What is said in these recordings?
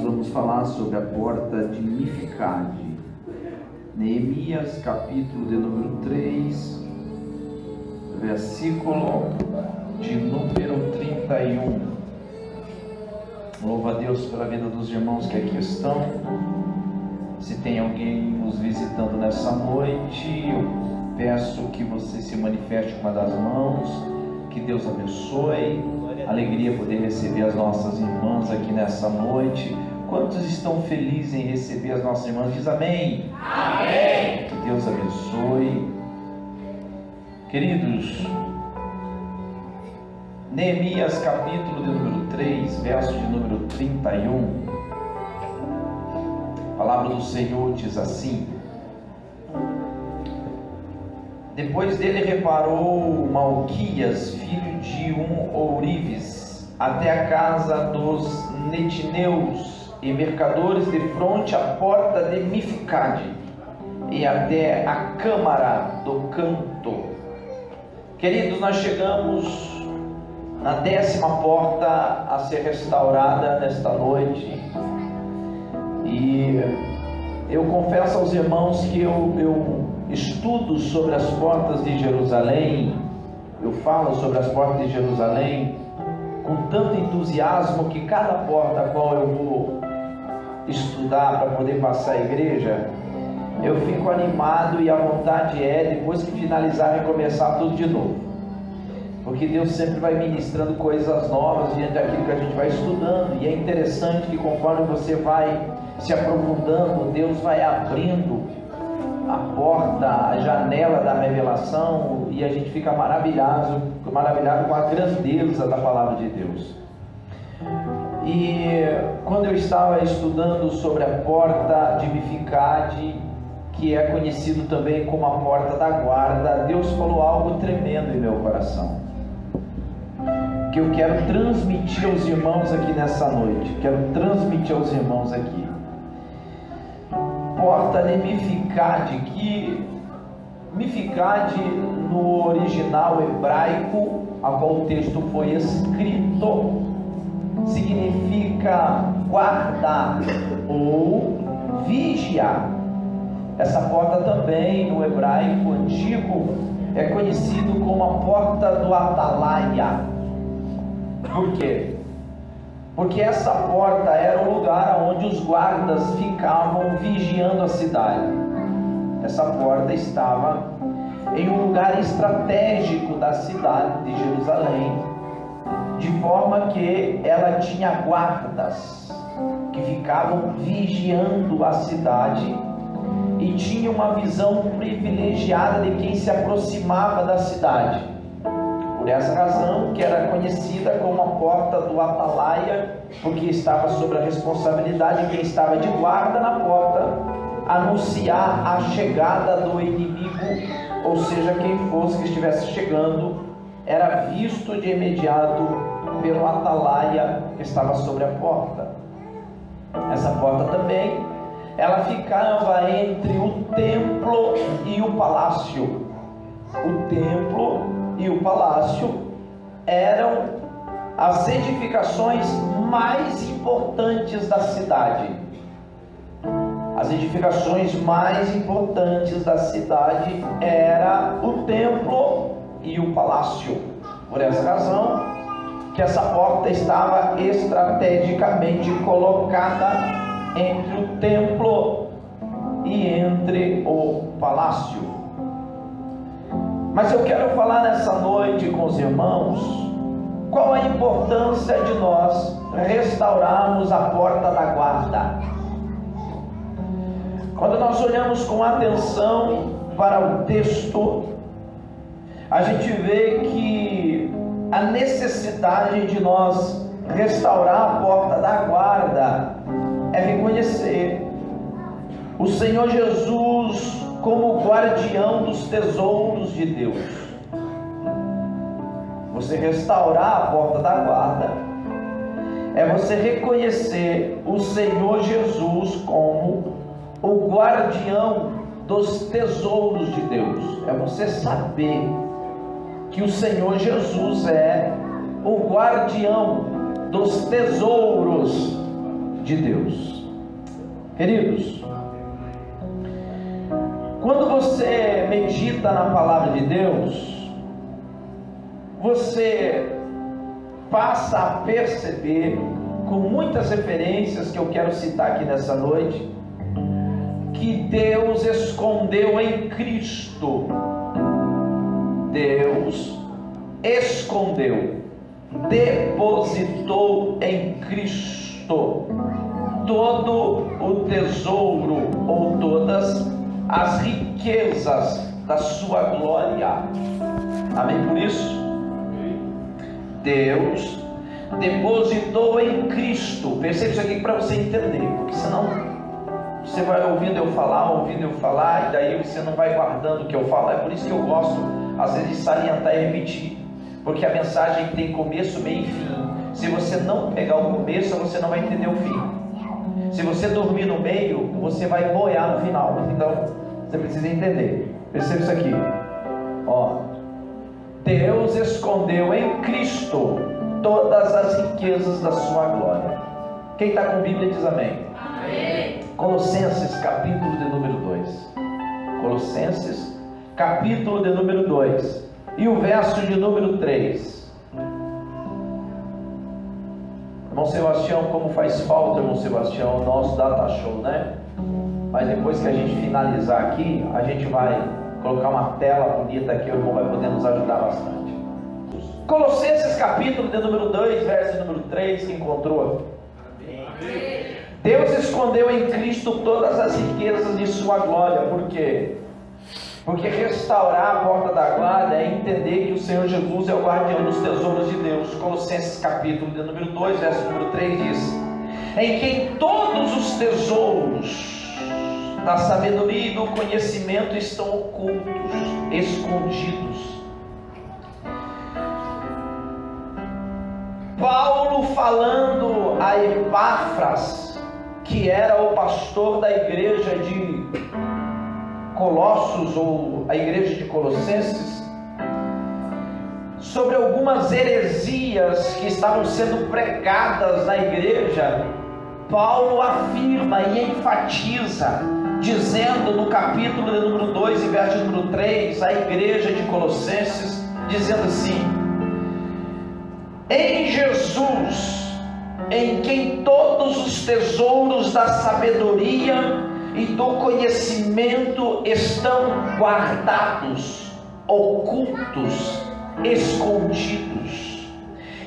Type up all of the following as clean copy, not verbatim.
vamos falar sobre a porta de Mificade. Neemias, capítulo de número 3, versículo de número 31. Louva a Deus pela vida dos irmãos que aqui estão. Se tem alguém nos visitando nessa noite, eu peço que você se manifeste com uma das mãos. Que Deus abençoe. Alegria poder receber as nossas irmãs aqui nessa noite. Quantos estão felizes em receber as nossas irmãs? Diz amém. Amém. Que Deus abençoe. Queridos, Neemias capítulo de número 3, verso de número 31. A palavra do Senhor diz assim: depois dele reparou Malquias, filho de ourives, até a casa dos netineus e mercadores de fronte à porta de Mificade e até a câmara do canto. Queridos, nós chegamos na 10ª porta a ser restaurada nesta noite, e eu confesso aos irmãos que eu estudo sobre as portas de Jerusalém, eu falo sobre as portas de Jerusalém com tanto entusiasmo que cada porta a qual eu vou estudar para poder passar a igreja, eu fico animado, e a vontade é, depois que finalizar, recomeçar tudo de novo, porque Deus sempre vai ministrando coisas novas diante daquilo que a gente vai estudando, e é interessante que conforme você vai se aprofundando, Deus vai abrindo a porta, a janela da revelação, e a gente fica maravilhado com a grandeza da palavra de Deus. E quando eu estava estudando sobre a porta de Mificade, que é conhecido também como a porta da guarda, Deus falou algo tremendo em meu coração, que eu quero transmitir aos irmãos aqui nessa noite. Quero transmitir aos irmãos aqui. Porta de Mificade, que Mificade no original hebraico, a qual o texto foi escrito, significa guardar ou vigiar. Essa porta também no hebraico antigo é conhecido como a porta do Atalaia. Por quê? Porque essa porta era o lugar onde os guardas ficavam vigiando a cidade. Essa porta estava em um lugar estratégico da cidade de Jerusalém, de forma que ela tinha guardas que ficavam vigiando a cidade e tinha uma visão privilegiada de quem se aproximava da cidade. Por essa razão que era conhecida como a porta do Atalaia, porque estava sob a responsabilidade de quem estava de guarda na porta anunciar a chegada do inimigo, ou seja, quem fosse que estivesse chegando era visto de imediato pelo Atalaia que estava sobre a porta. Essa porta também, ela ficava entre o templo e o palácio. O templo e o palácio eram as edificações mais importantes da cidade. As edificações mais importantes da cidade era o templo e o palácio. Por essa razão que essa porta estava estrategicamente colocada entre o templo e entre o palácio. Mas eu quero falar nessa noite com os irmãos qual a importância de nós restaurarmos a porta da guarda. Quando nós olhamos com atenção para o texto, a gente vê que a necessidade de nós restaurar a porta da guarda é reconhecer o Senhor Jesus como guardião dos tesouros de Deus. Você restaurar a porta da guarda é você reconhecer o Senhor Jesus como o guardião dos tesouros de Deus. É você saber que o Senhor Jesus é o guardião dos tesouros de Deus. Queridos, quando você medita na palavra de Deus, você passa a perceber, com muitas referências que eu quero citar aqui nessa noite, que Deus escondeu em Cristo. Deus escondeu, depositou em Cristo todo o tesouro ou todas as riquezas da sua glória. Amém por isso? Deus depositou em Cristo. Perceba isso aqui para você entender, porque senão você vai ouvindo eu falar, e daí você não vai guardando o que eu falo. É por isso que eu gosto às vezes de salientar e repetir, porque a mensagem tem começo, meio e fim. Se você não pegar o começo, você não vai entender o fim. Se você dormir no meio, você vai boiar no final. Então você precisa entender. Perceba isso aqui, ó. Deus escondeu em Cristo todas as riquezas da sua glória. Quem está com Bíblia diz amém. Amém. Colossenses capítulo de número 2. Colossenses capítulo de número 2 e o verso de número 3. Irmão Sebastião, como faz falta, irmão Sebastião, o nosso data show, né? Mas depois que a gente finalizar aqui, a gente vai colocar uma tela bonita aqui, o irmão vai poder nos ajudar bastante. Colossenses capítulo de número 2, verso número 3, que encontrou? Amém. Deus escondeu em Cristo todas as riquezas de sua glória. Por quê? Porque restaurar a porta da guarda é entender que o Senhor Jesus é o guardião dos tesouros de Deus. Colossenses capítulo de número 2, verso número 3 diz: em quem todos os tesouros da sabedoria e do conhecimento estão ocultos, escondidos. Paulo falando a Epáfras, que era o pastor da igreja de Colossos, ou a igreja de Colossenses, sobre algumas heresias que estavam sendo pregadas na igreja. Paulo afirma e enfatiza, dizendo no capítulo de número 2 e verso número 3, a igreja de Colossenses, dizendo assim: em Jesus, em quem todos os tesouros da sabedoria e do conhecimento estão guardados, ocultos, escondidos.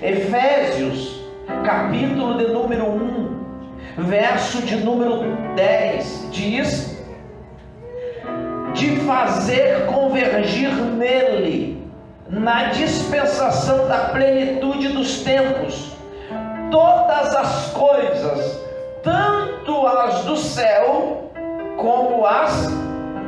Efésios, capítulo de número 1, verso de número 10, diz: de fazer convergir nele, na dispensação da plenitude dos tempos, todas as coisas, tanto as do céu como as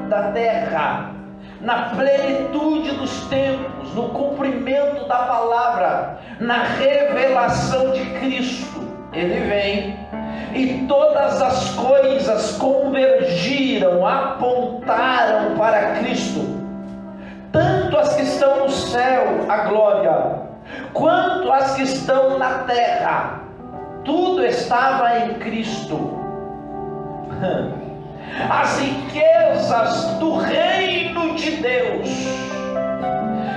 da terra, na plenitude dos tempos, no cumprimento da palavra, na revelação de Cristo. Ele vem e todas as coisas convergiram, apontaram para Cristo, tanto as que estão no céu, a glória, quanto as que estão na terra. Tudo estava em Cristo. As riquezas do reino de Deus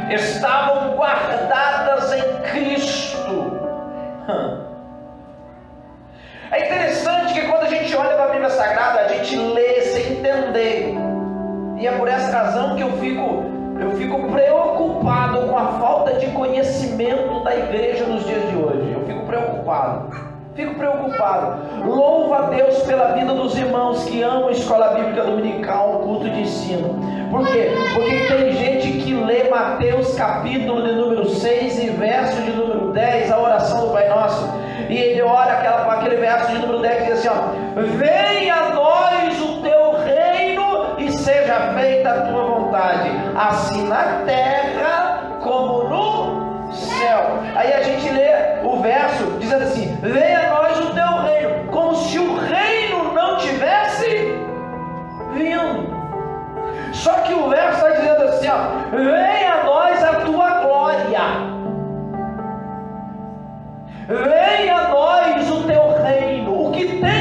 estavam guardadas em Cristo. É interessante que quando a gente olha para a Bíblia Sagrada, a gente lê sem entender. E é por essa razão que eu fico preocupado com a falta de conhecimento da igreja nos dias de hoje. Eu fico preocupado. Louvo a Deus pela vida dos irmãos que amam a escola bíblica dominical, o culto de ensino. Por quê? Porque tem gente que lê Mateus capítulo de número 6 e verso de número 10, a oração do Pai Nosso, e ele ora aquele verso de número 10 que diz assim, ó: venha a nós o teu reino e seja feita a tua vontade, assim na terra como no céu. Aí a gente lê o verso dizendo assim: venha a nós o teu reino, como se o reino não tivesse vindo. Só que o verso está dizendo assim, ó: venha a nós a tua glória, venha a nós o teu reino. O que tem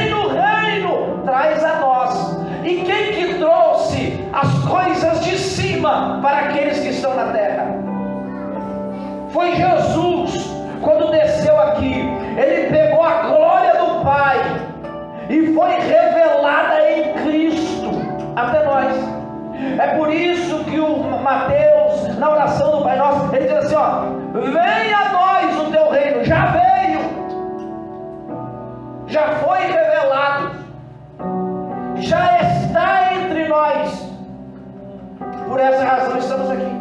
e foi revelada em Cristo até nós. É por isso que o Mateus, na oração do Pai Nosso, ele diz assim: ó, venha a nós o teu reino. Já veio, já foi revelado, já está entre nós. Por essa razão estamos aqui.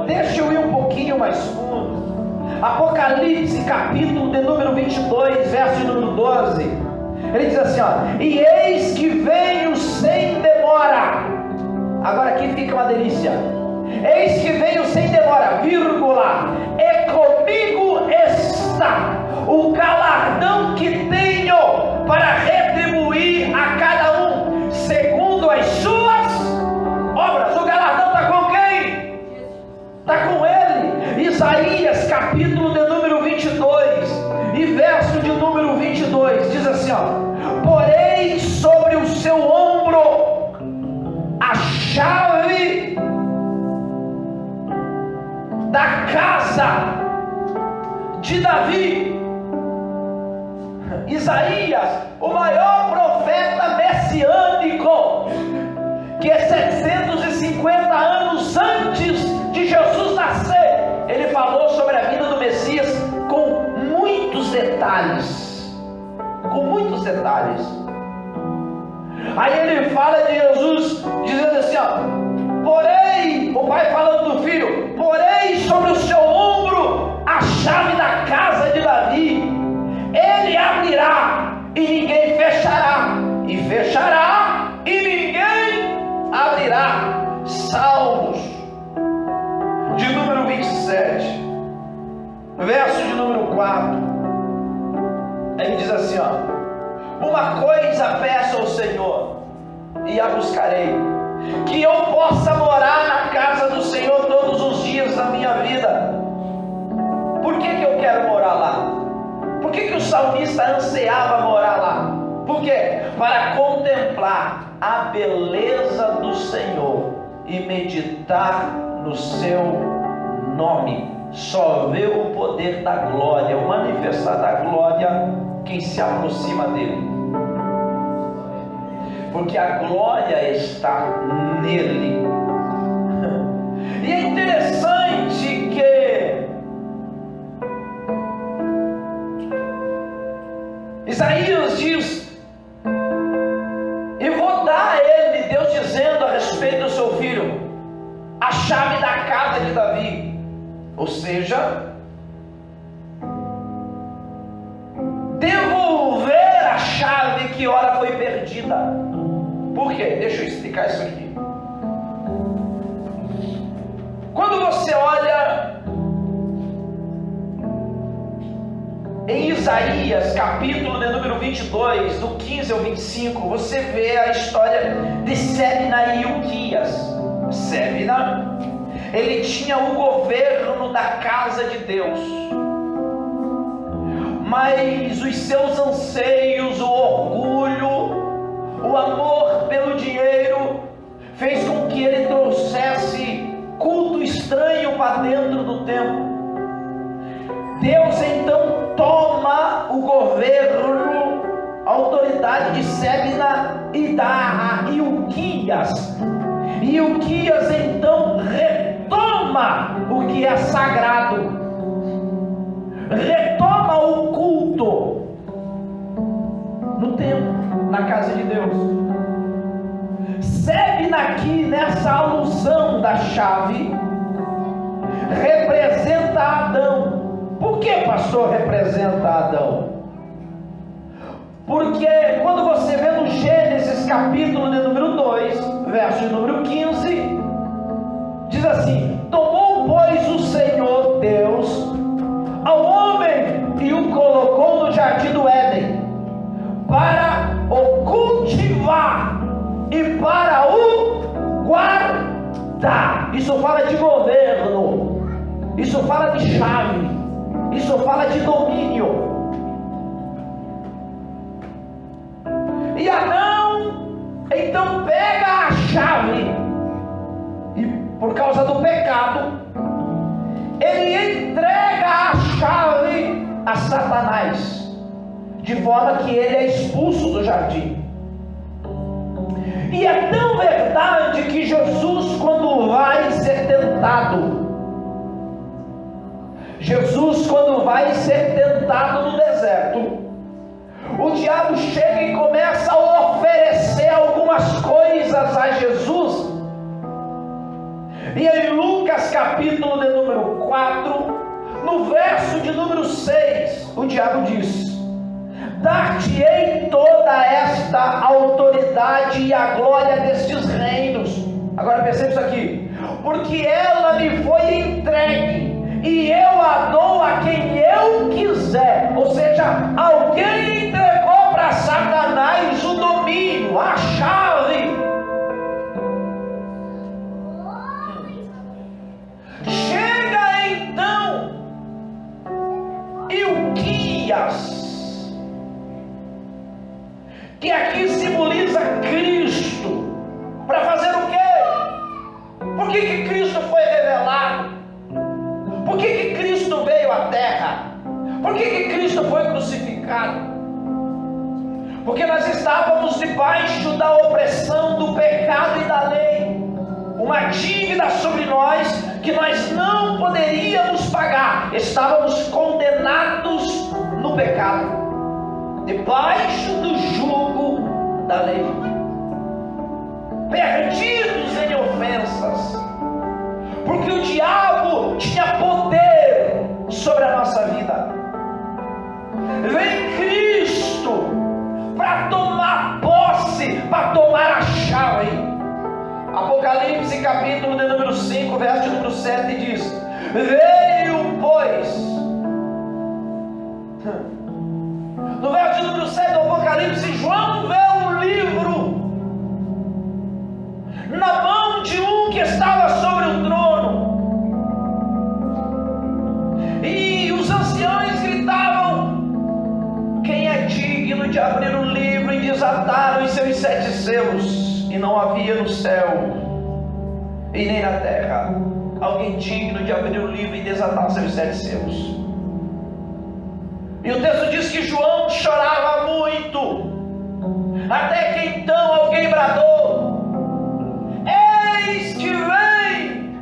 Deixa eu ir um pouquinho mais fundo. Apocalipse, capítulo de número 22, verso de número 12. Ele diz assim, ó: e eis que venho sem demora. Agora aqui fica uma delícia. Eis que venho sem demora, vírgula, e comigo está o galardão que tenho para retribuir a cada um segundo as suas obras. O galardão está com quem? Está com ele. Isaías, capítulo de número 22 e verso de número 22, diz assim, ó: porém sobre o seu ombro a chave da casa de Davi. Isaías, o maior profeta messiânico, que é 750 anos antes de Jesus nascer, ele falou sobre a vida do Messias com muitos detalhes. Com muitos detalhes. Aí ele fala de Jesus, dizendo assim, ó: porém, o pai falando do filho, porém sobre o seu ombro a chave da casa de Davi. Ele abrirá e ninguém fechará, e fechará e ninguém abrirá. Salmos de número 27, verso de número 4. Ele diz assim, ó: uma coisa peço ao Senhor e a buscarei, que eu possa morar na casa do Senhor todos os dias da minha vida. Por que eu quero morar lá? Por que o salmista ansiava morar lá? Por quê? Para contemplar a beleza do Senhor e meditar no seu nome. Só vê o poder da glória, o manifestar da glória, quem se aproxima dele. Porque a glória está nele. E é interessante que Isaías diz: e vou dar a ele, Deus dizendo a respeito do seu filho, a chave da casa de Davi. Ou seja, devolver a chave que ora foi perdida. Por quê? Deixa eu explicar isso aqui. Quando você olha em Isaías, capítulo de número 22, do 15 ao 25, você vê a história de Sebna e Ilquias. Sebna, ele tinha o governo da casa de Deus, mas os seus anseios, o orgulho, o amor pelo dinheiro, fez com que ele trouxesse culto estranho para dentro do templo. Deus então toma o governo, a autoridade de Sebna, e dá a Ilquias. E Ilquias então retoma o que é sagrado, retoma o culto no templo, na casa de Deus. Sebna aqui, nessa alusão da chave, representa Adão. Por que, pastor, representa Adão? Porque quando você vê no Gênesis capítulo de número 2, verso de número 15, diz assim: tomou pois o Senhor Deus ao homem e o colocou no jardim do Éden para o cultivar e para o guardar. Isso fala de governo, isso fala de chave, isso fala de domínio. E Adão então pega a chave, e por causa do pecado, ele entrega a chave a Satanás, de forma que ele é expulso do jardim. E é tão verdade que Jesus, quando vai ser tentado, no deserto, o diabo chega e começa a oferecer algumas coisas a Jesus. E em Lucas capítulo de número 4, no verso de número 6, o diabo diz: dar-te-ei toda esta autoridade e a glória destes reinos. Agora perceba isso aqui: porque ela me foi entregue, e eu a dou a quem eu quiser. Ou seja, alguém entregou para Satanás o domínio, a chave. Chega então Ilquias, que aqui simboliza Cristo, para fazer o quê? Por que Cristo foi revelado? Por que Cristo veio à terra? Por que Cristo foi crucificado? Porque nós estávamos debaixo da opressão do pecado e da lei, uma dívida sobre nós que nós não poderíamos pagar. Estávamos condenados no pecado, debaixo do jugo da lei, perdidos em ofensas, porque o diabo tinha poder sobre a nossa vida. Vem Cristo para tomar posse, para tomar a chave. Apocalipse capítulo de número 5, verso de número 7 diz: veio, pois, no verso de número 7 do Apocalipse, João vê um livro na mão de um que estava sobre o trono, e os anciãos gritavam: quem é digno de abrir o livro e desatar os seus 7 selos? E não havia no céu e nem na terra alguém digno de abrir o livro e desatar os seus 7 selos. E o texto diz que João chorava muito, até que então alguém bradou: eis que vem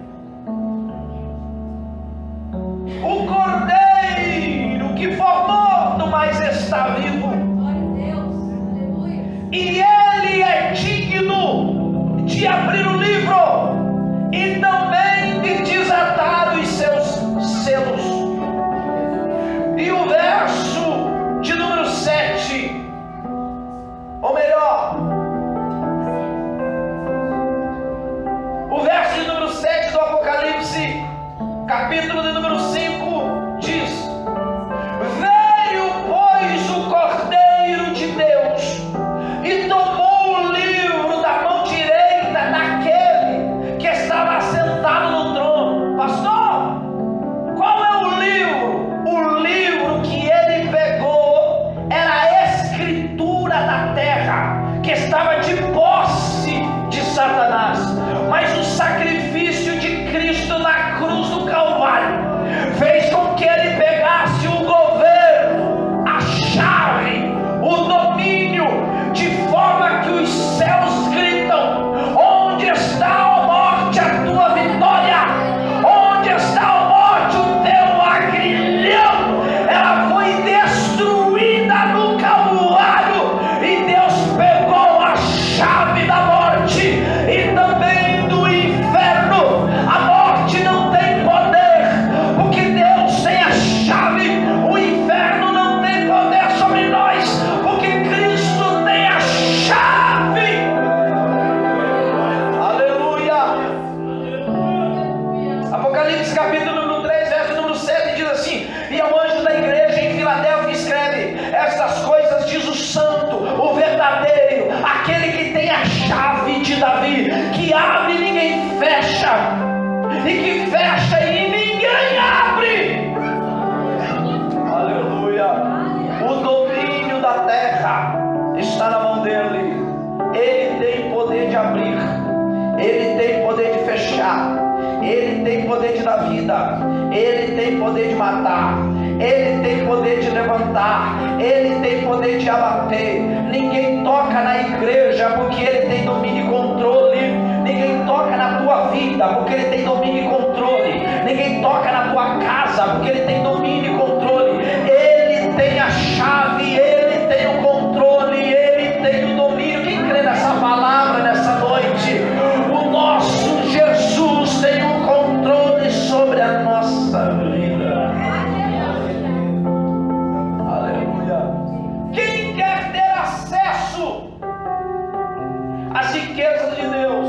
o Cordeiro que for morto, mas está vivo. E ele é digno de abrir o livro e também de desatar os seus selos. E o verso de número 7, ou melhor, o verso de número 7 do Apocalipse, capítulo de número 5, diz: veio, pois, o Cordeiro de Deus e tomou o livro da mão direita daquele que estava assentado no trono. Pastor, qual é o livro? O livro que ele pegou era a escritura da terra, que estava de posse de Satanás. Mas o sacrifício de Cristo na cruz do Calvário fez com que ele pegasse o governo, a chave, o domínio, de forma que os céus gritam: onde está, ó morte, a tua vitória? Onde está, ó morte, o teu agrilhão? Ela foi destruída no Calvário, e Deus pegou a chave da morte e também do inferno. A morte não tem poder, porque Deus tem a chave. O inferno não tem poder sobre nós, porque Cristo tem a chave. Aleluia. Apocalipse capítulo número 3, verso número 7 diz assim: e ao anjo da igreja em Filadélfia escreve: estas coisas diz o santo, o verdadeiro, aquele que tem a chave de Davi, que abre e ninguém fecha, e que fecha e ninguém abre. Aleluia. O domínio da terra está na mão dele. Ele tem poder de abrir, ele tem poder de fechar, ele tem poder de dar vida, ele tem poder de matar, Ele tem poder de levantar, Ele tem poder de abater. Ninguém toca na igreja porque Ele tem domínio e controle. Ninguém toca na tua vida porque Ele tem domínio e controle. Ninguém toca na tua casa porque Ele tem domínio e controle. Ele tem a chave, Ele tem o controle, Ele tem o domínio. Quem crê nessa palavra nessa noite? O nosso Jesus tem o controle sobre a nossa vida. Aleluia. Quem quer ter acesso às riquezas de Deus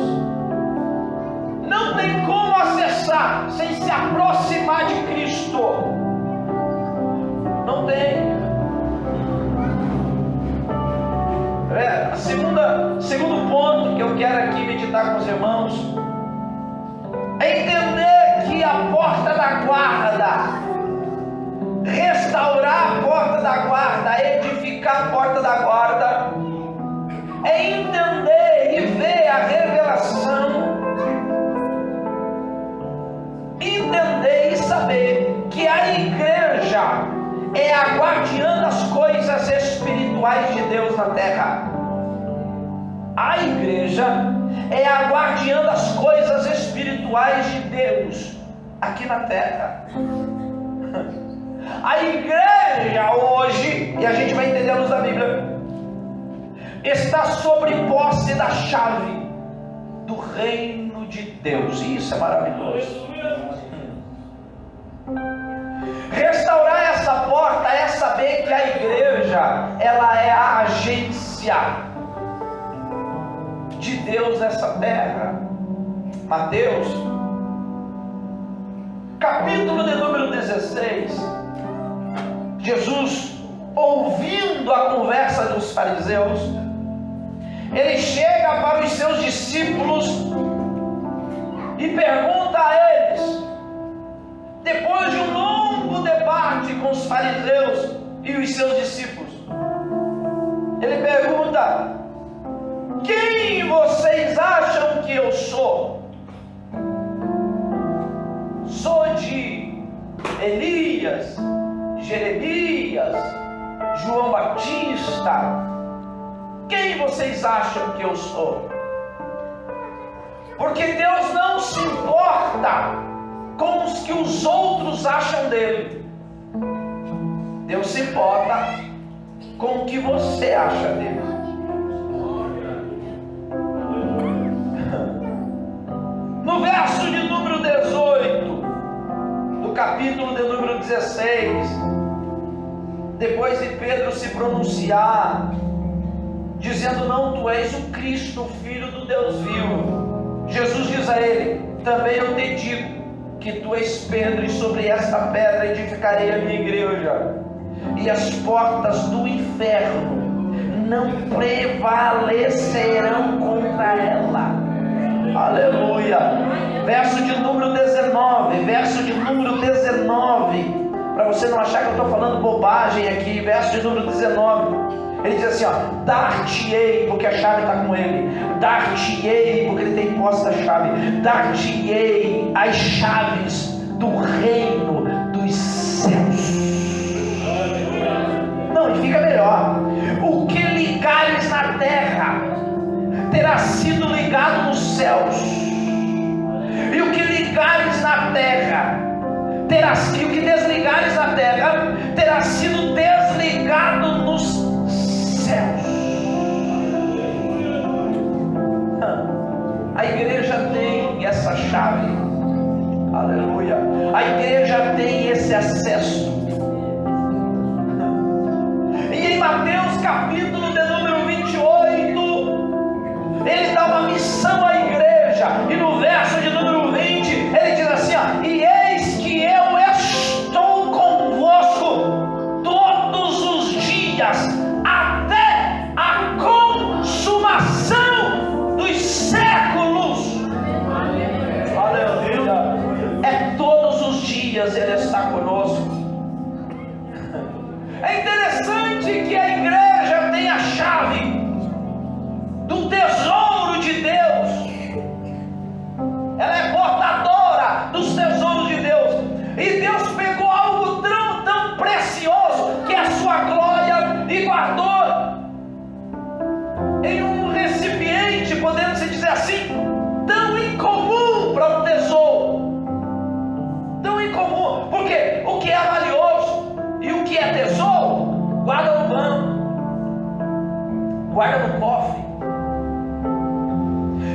não tem como acessar sem se aproximar de Cristo. Não tem. Segundo ponto que eu quero aqui meditar com os irmãos é entender que a porta da guarda, restaurar a porta da guarda, edificar a porta da guarda, é entender e ver a revelação, entender e saber que a igreja é a guardiã das coisas espirituais de Deus na terra. A igreja é a guardiã das coisas espirituais de Deus aqui na terra. A igreja hoje, e a gente vai entender a luz da Bíblia, está sobre posse da chave do reino de Deus, e isso é maravilhoso. Restaurar essa porta é saber que a igreja, ela é a agência de Deus nessa terra. Mateus, capítulo de número 16. Jesus, ouvindo a conversa dos fariseus, ele chega para os seus discípulos e pergunta a eles, depois de um longo debate com os fariseus e os seus discípulos, ele pergunta: quem vocês acham que eu sou? Sou de Elias, Jeremias, João Batista? Quem vocês acham que eu sou? Porque Deus não se importa com os que os outros acham dele. Deus se importa com o que você acha dele. No verso de número 18 do capítulo de número 16, depois de Pedro se pronunciar dizendo: não, tu és o Cristo, o Filho do Deus vivo, Jesus diz a ele: também eu te digo que tu és Pedro, e sobre esta pedra edificarei a minha igreja, e as portas do inferno não prevalecerão contra ela. Aleluia. Verso de número 19, para você não achar que eu estou falando bobagem aqui, verso de número 19, ele diz assim, ó: dar-te-ei, porque a chave está com ele, dar-te-ei, porque ele tem posse da chave, dar-te-ei as chaves do reino dos céus. Não, e fica melhor: o que ligares na terra terá sido ligado nos céus, e o que ligares na terra e o que desligares na terra terá sido desligado nos céus. A igreja tem essa chave. Aleluia. A igreja tem esse acesso. E em Mateus capítulo de número 28, ele dá uma missão à igreja, e no verso de número 20 ele diz assim, ó: e eis que eu estou convosco todos os dias até a consumação dos séculos. Aleluia. É todos os dias ele está conosco. É interessante que a igreja tem a chave do tesouro de Deus. Ela é portadora dos tesouros de Deus. E Deus pegou algo tão guarda no cofre.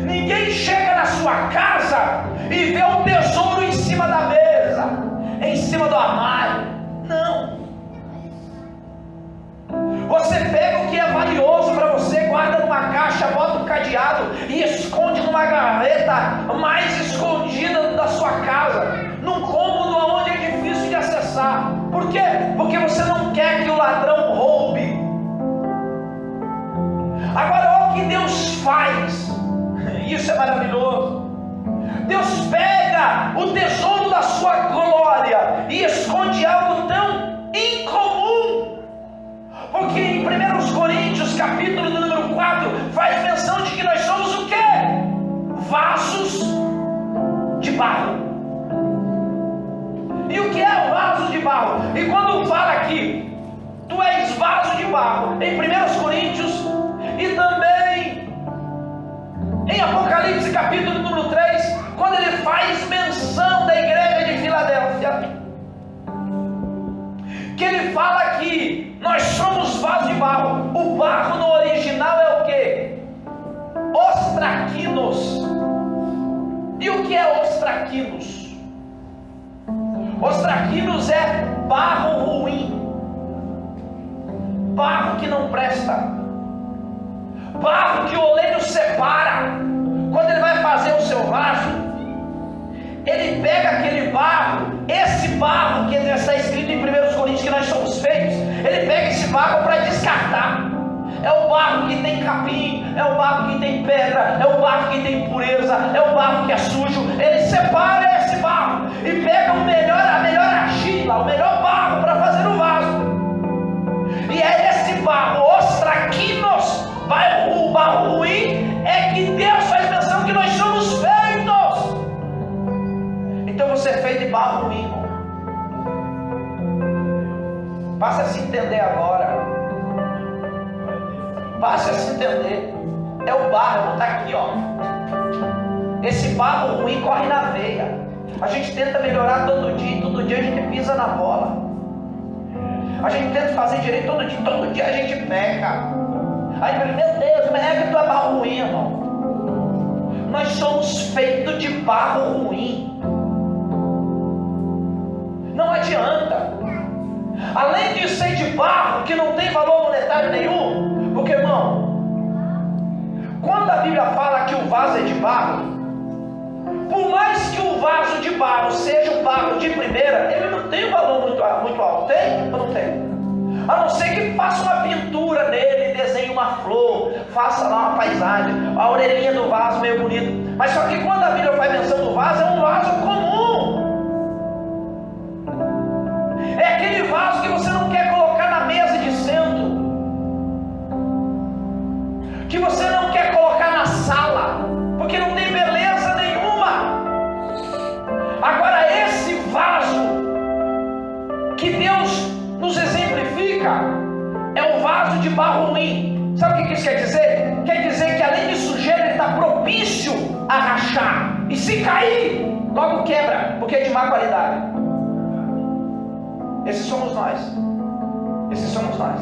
Ninguém chega na sua casa e vê um tesouro em cima da mesa, em cima do armário. Não. Você pega o que é valioso para você, guarda numa caixa, bota um cadeado e esconde numa gaveta mais escondida da sua casa, num cômodo onde é difícil de acessar. Por quê? Porque você não quer que o ladrão roube. Agora, olha o que Deus faz. Isso é maravilhoso. Deus pega o tesouro da sua glória e esconde algo tão incomum. Porque em 1 Coríntios, capítulo número 4, faz menção de que nós somos o quê? Vasos de barro. E o que é o vaso de barro? E quando fala aqui, tu és vaso de barro, em 1 Coríntios e também em Apocalipse capítulo número 3, quando ele faz menção da igreja de Filadélfia, que ele fala que nós somos vaso de barro. O barro no original é o que? Ostraquinos. E o que é ostraquinos? Ostraquinos é barro ruim, barro que não presta, barro que o oleiro separa. Quando ele vai fazer o seu vaso, ele pega aquele barro, esse barro que está escrito em 1 Coríntios que nós somos feitos, ele pega esse barro para descartar. É o barro que tem capim, é o barro que tem pedra, é o barro que tem impureza, é o barro que é sujo. Ele separa esse barro e pega a melhor argila, o melhor barro para fazer o vaso. E é esse barro, ostraquinos, o barro ruim, é que Deus faz menção que nós somos feitos. Então você é feito de barro ruim, irmão. Passa a se entender agora. Passa a se entender. É o barro, está aqui, ó. Esse barro ruim corre na veia. A gente tenta melhorar todo dia a gente pisa na bola. A gente tenta fazer direito todo dia a gente peca. Aí, meu Deus, mas é que tu é barro ruim, irmão. Nós somos feitos de barro ruim. Não adianta. Além de ser de barro, que não tem valor monetário nenhum, porque, irmão, quando a Bíblia fala que o vaso é de barro, por mais que o vaso de barro seja um barro de primeira, ele não tem um valor muito alto. Tem ou não tem? A não ser que faça uma pintura nele, desenhe uma flor, faça lá uma paisagem, a orelhinha do vaso meio bonito. Mas só que quando a Bíblia faz menção do vaso, é um vaso comum. É aquele vaso que você não quer colocar na mesa de centro, que você não quer colocar na sala, porque não tem beleza nenhuma. Agora, esse vaso que Deus nos exemplifica é o vaso de barro ruim. Sabe o que isso quer dizer? Quer dizer que além de sujeira, ele está propício a rachar, e se cair, logo quebra, porque é de má qualidade. Esses somos nós. Esses somos nós.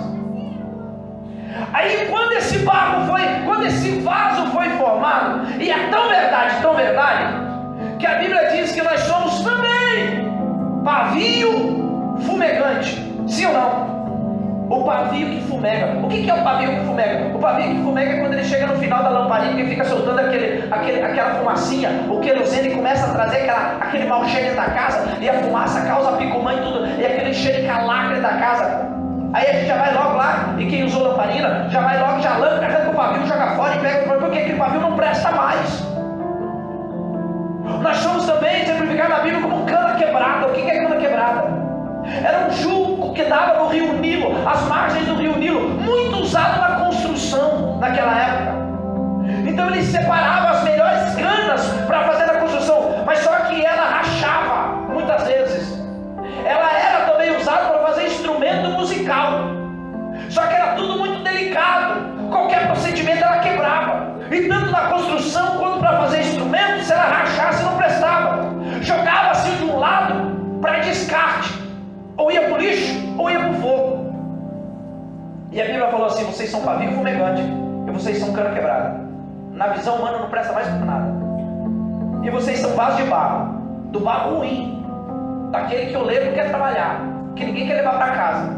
Aí quando esse vaso foi formado, e é tão verdade, que a Bíblia diz que nós somos também pavio fumegante. Sim ou não? O pavio que fumega. O que é o pavio que fumega? O pavio que fumega é quando ele chega no final da lamparina e fica soltando aquela fumacinha, o querosene começa a trazer aquele mau cheiro da casa, e a fumaça causa picumã e tudo, e aquele cheiro calacre da casa. Aí a gente já vai logo lá, e quem usou lamparina, já vai logo, já arranca o pavio, joga fora e pega, porque aquele pavio não presta mais. Nós somos também exemplificados na Bíblia como cana quebrada. O que é cana quebrada? Era um jugo que dava no rio Nilo, as margens do rio Nilo, muito usado na construção naquela época. Então ele separava as melhores canas para fazer a construção, mas só que ela rachava muitas vezes. Ela era também usada para fazer instrumento musical, só que era tudo muito delicado, qualquer procedimento ela quebrava. E tanto na construção quanto para fazer instrumentos, se ela rachasse não prestava, jogava-se de um lado para descarte, ou ia para o lixo ou ia para o fogo. E a Bíblia falou assim: vocês são pavio fumegante. E vocês são cana quebrada. Na visão humana não presta mais para nada. E vocês são vasos de barro. Do barro ruim. Daquele que eu levo e quer trabalhar. Que ninguém quer levar para casa.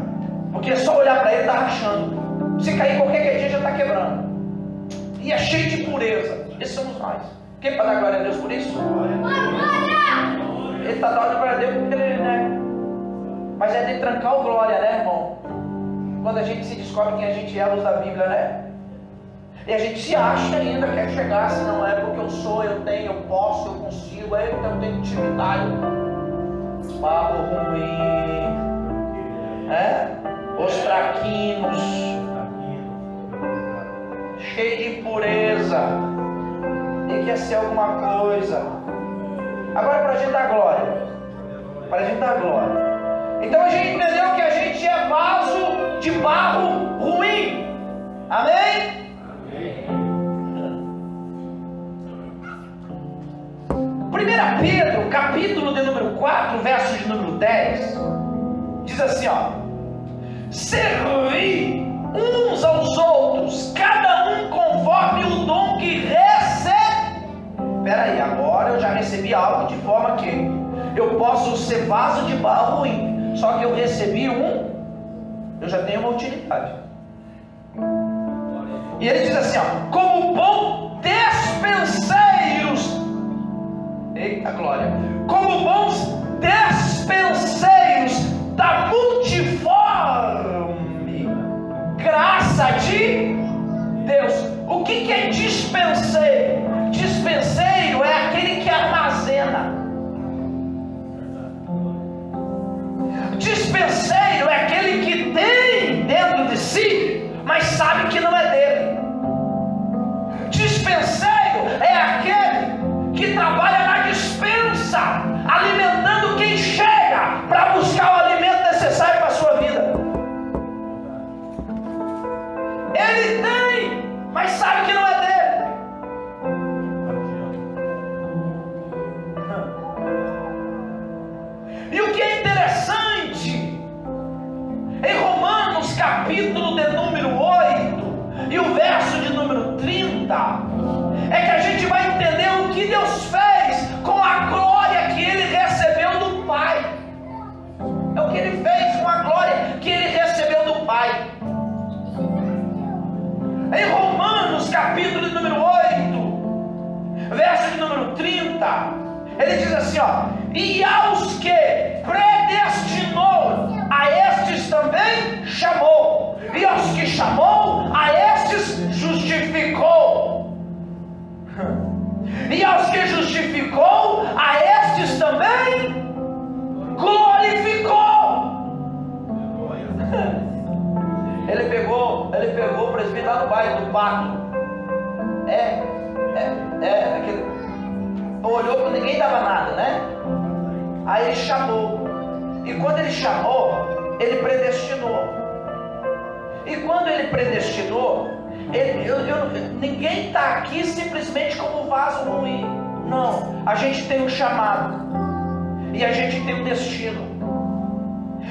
Porque é só olhar para ele e tá rachando. Se cair qualquer dia já está quebrando. E é cheio de pureza. Esses somos nós. Quem para dar glória a Deus por isso? Ele está dando glória a Deus porque ele, né? Mas é de trancar o glória, né, irmão? Quando a gente se descobre quem a gente é à luz da Bíblia, né? E a gente se acha ainda, quer chegar, se não é porque eu sou, eu tenho, eu posso, eu consigo, eu tenho intimidade. Barro ruim, os traquinos, cheio de impureza, e quer ser alguma coisa. Agora para a gente dar glória, então a gente entendeu que a gente é vaso de barro ruim, amém? 1 Pedro, capítulo de número 4, verso de número 10, diz assim, servir uns aos outros, cada um conforme o dom que recebe. Peraí, agora eu já recebi algo de forma que eu posso ser vaso de barro ruim, só que eu recebi eu já tenho uma utilidade. E ele diz assim, como bom despenseiros, eita glória, como bons despenseiros da multiforme graça de Deus. O que é dispenseiro? Dispenseiro é aquele que armazena. Dispenseiro é aquele que tem dentro de si, mas sabe que não é dele. Dispenseiro é aquele que trabalha na dispensa, alimentando quem chega para buscar o alimento necessário para a sua vida. Ele tem, mas sabe que não é dele. E o que é interessante, em Romanos capítulo de número 8 e o verso de número 30, é que a gente vai entender o que Deus fez com a glória que Ele recebeu do Pai. É o que Ele fez com a glória que Ele recebeu do Pai. Em Romanos capítulo de número 8, verso de número 30, ele diz assim, e aos que predestinou, a estes também chamou, e aos que chamou, a estes justificou, e aos que justificou, a estes também glorificou. Ele pegou o presbítero lá no bairro do Pato. Aquele, olhou para ninguém dava nada, né? Aí ele chamou. E quando ele chamou, ele predestinou. E quando ele predestinou, ninguém está aqui simplesmente como vaso ruim. Não, a gente tem um chamado. E a gente tem um destino.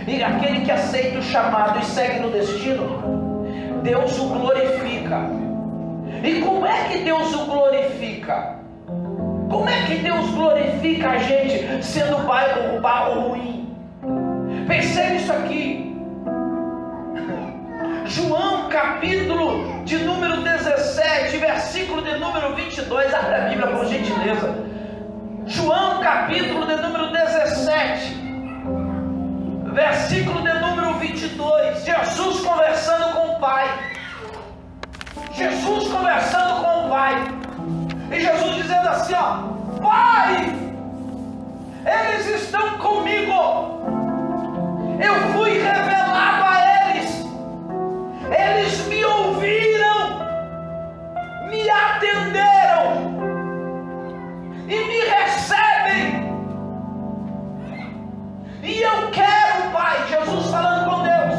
E aquele que aceita o chamado e segue no destino, Deus o glorifica. E como é que Deus o glorifica? Como é que Deus glorifica a gente sendo o barro ruim? Pensei nisso aqui. João capítulo de número 17, versículo de número 22. Abre a Bíblia por gentileza. João capítulo de número 17, versículo de número 22. Jesus conversando com o Pai. Jesus conversando com o Pai. E Jesus dizendo assim, Pai, eles estão comigo. Eu fui revelado a eles. Eles me ouviram, me atenderam e me recebem. E eu quero, Pai, Jesus falando com Deus,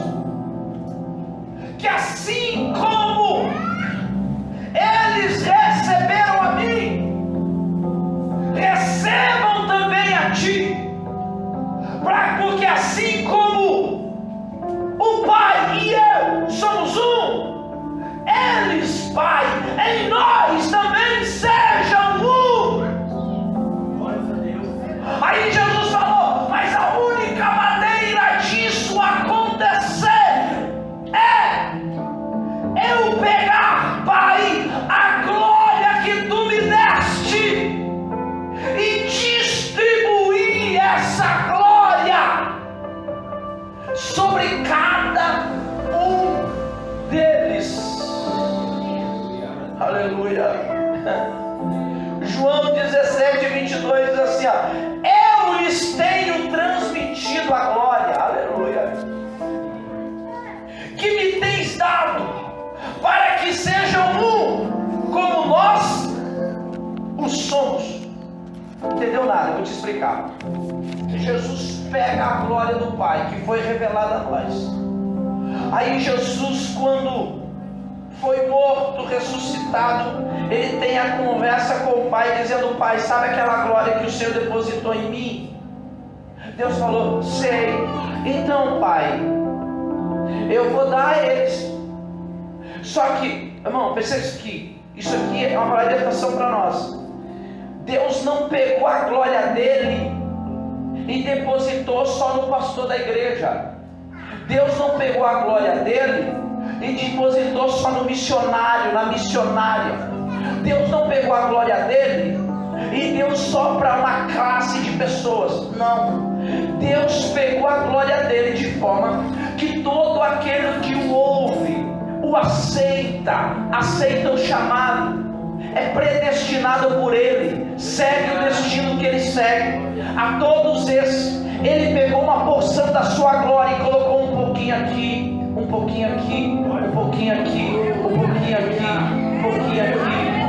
que assim como eles receberam a mim, recebam também a ti, porque assim como Aleluia. João 17:22 diz assim, ó, eu lhes tenho transmitido a glória, aleluia, que me tens dado, para que sejam um, como nós o somos. Não entendeu nada? Eu vou te explicar. Jesus pega a glória do Pai, que foi revelada a nós. Aí Jesus, quando foi morto, ressuscitado, ele tem a conversa com o Pai, dizendo: Pai, sabe aquela glória que o Senhor depositou em mim? Deus falou: sei. Então, Pai, eu vou dar a eles. Só que, irmão, perceba isso aqui é uma palavra de atenção para nós. Deus não pegou a glória dele e depositou só no pastor da igreja. Deus não pegou a glória dele e depositou só no missionário, na missionária. Deus não pegou a glória dele e deu só para uma classe de pessoas. Não. Deus pegou a glória dele de forma que todo aquele que o ouve, o aceita o chamado, é predestinado por ele, segue o destino que ele segue. A todos esses, ele pegou uma porção da sua glória e colocou um pouquinho aqui, um pouquinho aqui, um pouquinho aqui, um pouquinho aqui, um pouquinho aqui,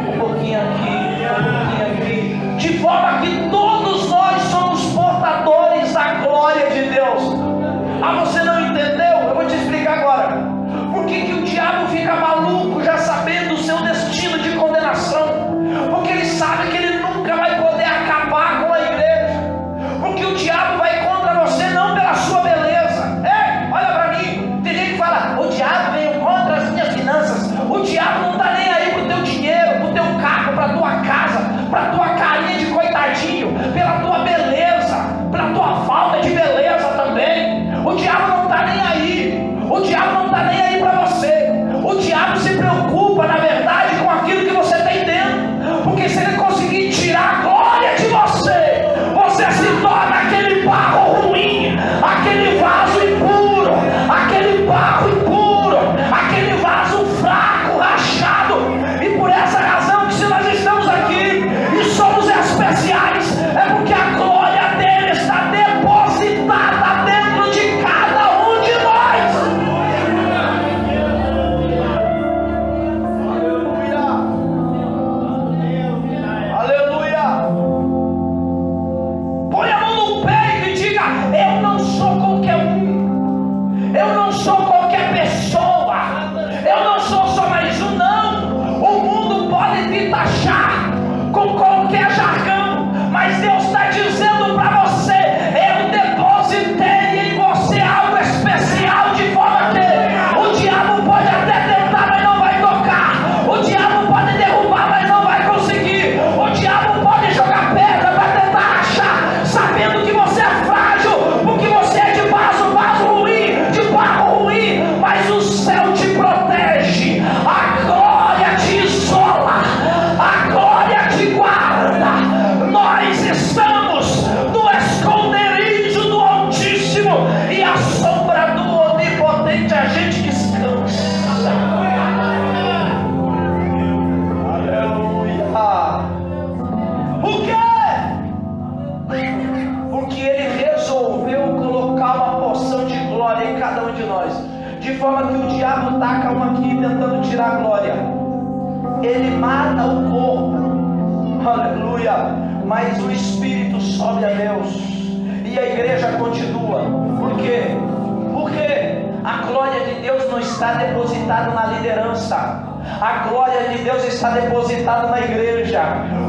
um pouquinho aqui, um pouquinho aqui, de forma que todos nós somos portadores da glória de Deus. Você não entendeu? Eu vou te explicar agora. Por que o diabo fica maluco já sabendo o seu destino de condenação? Porque ele sabe que ele nunca vai poder acabar com a igreja. Porque o diabo vai contra você não pela sua beleza. Ei, olha para mim. Tem gente que fala: o diabo veio contra as minhas finanças. O diabo não está nem aí pro teu dinheiro, pro teu carro, pra tua casa, pra tua carinha de coitadinho, pela tua beleza, pela tua falta de beleza também. O diabo não está nem aí. O diabo não está nem aí para você. O diabo se preocupa, na verdade, com aquilo que você tem dentro. Porque se ele conseguir tirar a glória de você, você se torna aquele barro ruim, aquele vaso impuro, aquele barro impuro, aquele vaso fraco, rachado. E por essa razão que se nós estamos aqui e somos especiais, é porque a glória dele está depositada dentro de cada um de nós. Aleluia! Põe a mão no peito e diga: eu não sou qualquer um, eu não sou qualquer pessoa, eu não sou só mais um, não. O mundo pode te taxar com qualquer jargão, mas Deus está dizendo para você: eu depositei em você algo especial, de forma que o diabo pode até tentar, mas não vai tocar. O diabo pode derrubar, mas não vai conseguir. O diabo pode jogar pedra para tentar rachar, sabendo que você é frágil, porque você é de vaso ruim, de barro ruim, mas o céu te protege, a glória te isola, a glória te guarda. Nós estamos no esconderijo do Altíssimo e a sombra do Onipotente a gente descansa. Aleluia! Por quê? Porque ele resolveu colocar uma porção de glória em cada um de nós, de forma que o diabo taca um aqui tentando tirar a glória, ele mata o corpo, aleluia, mas o espírito sobe a Deus e a igreja continua. Por quê? Porque a glória de Deus não está depositada na liderança, a glória de Deus está depositada na igreja.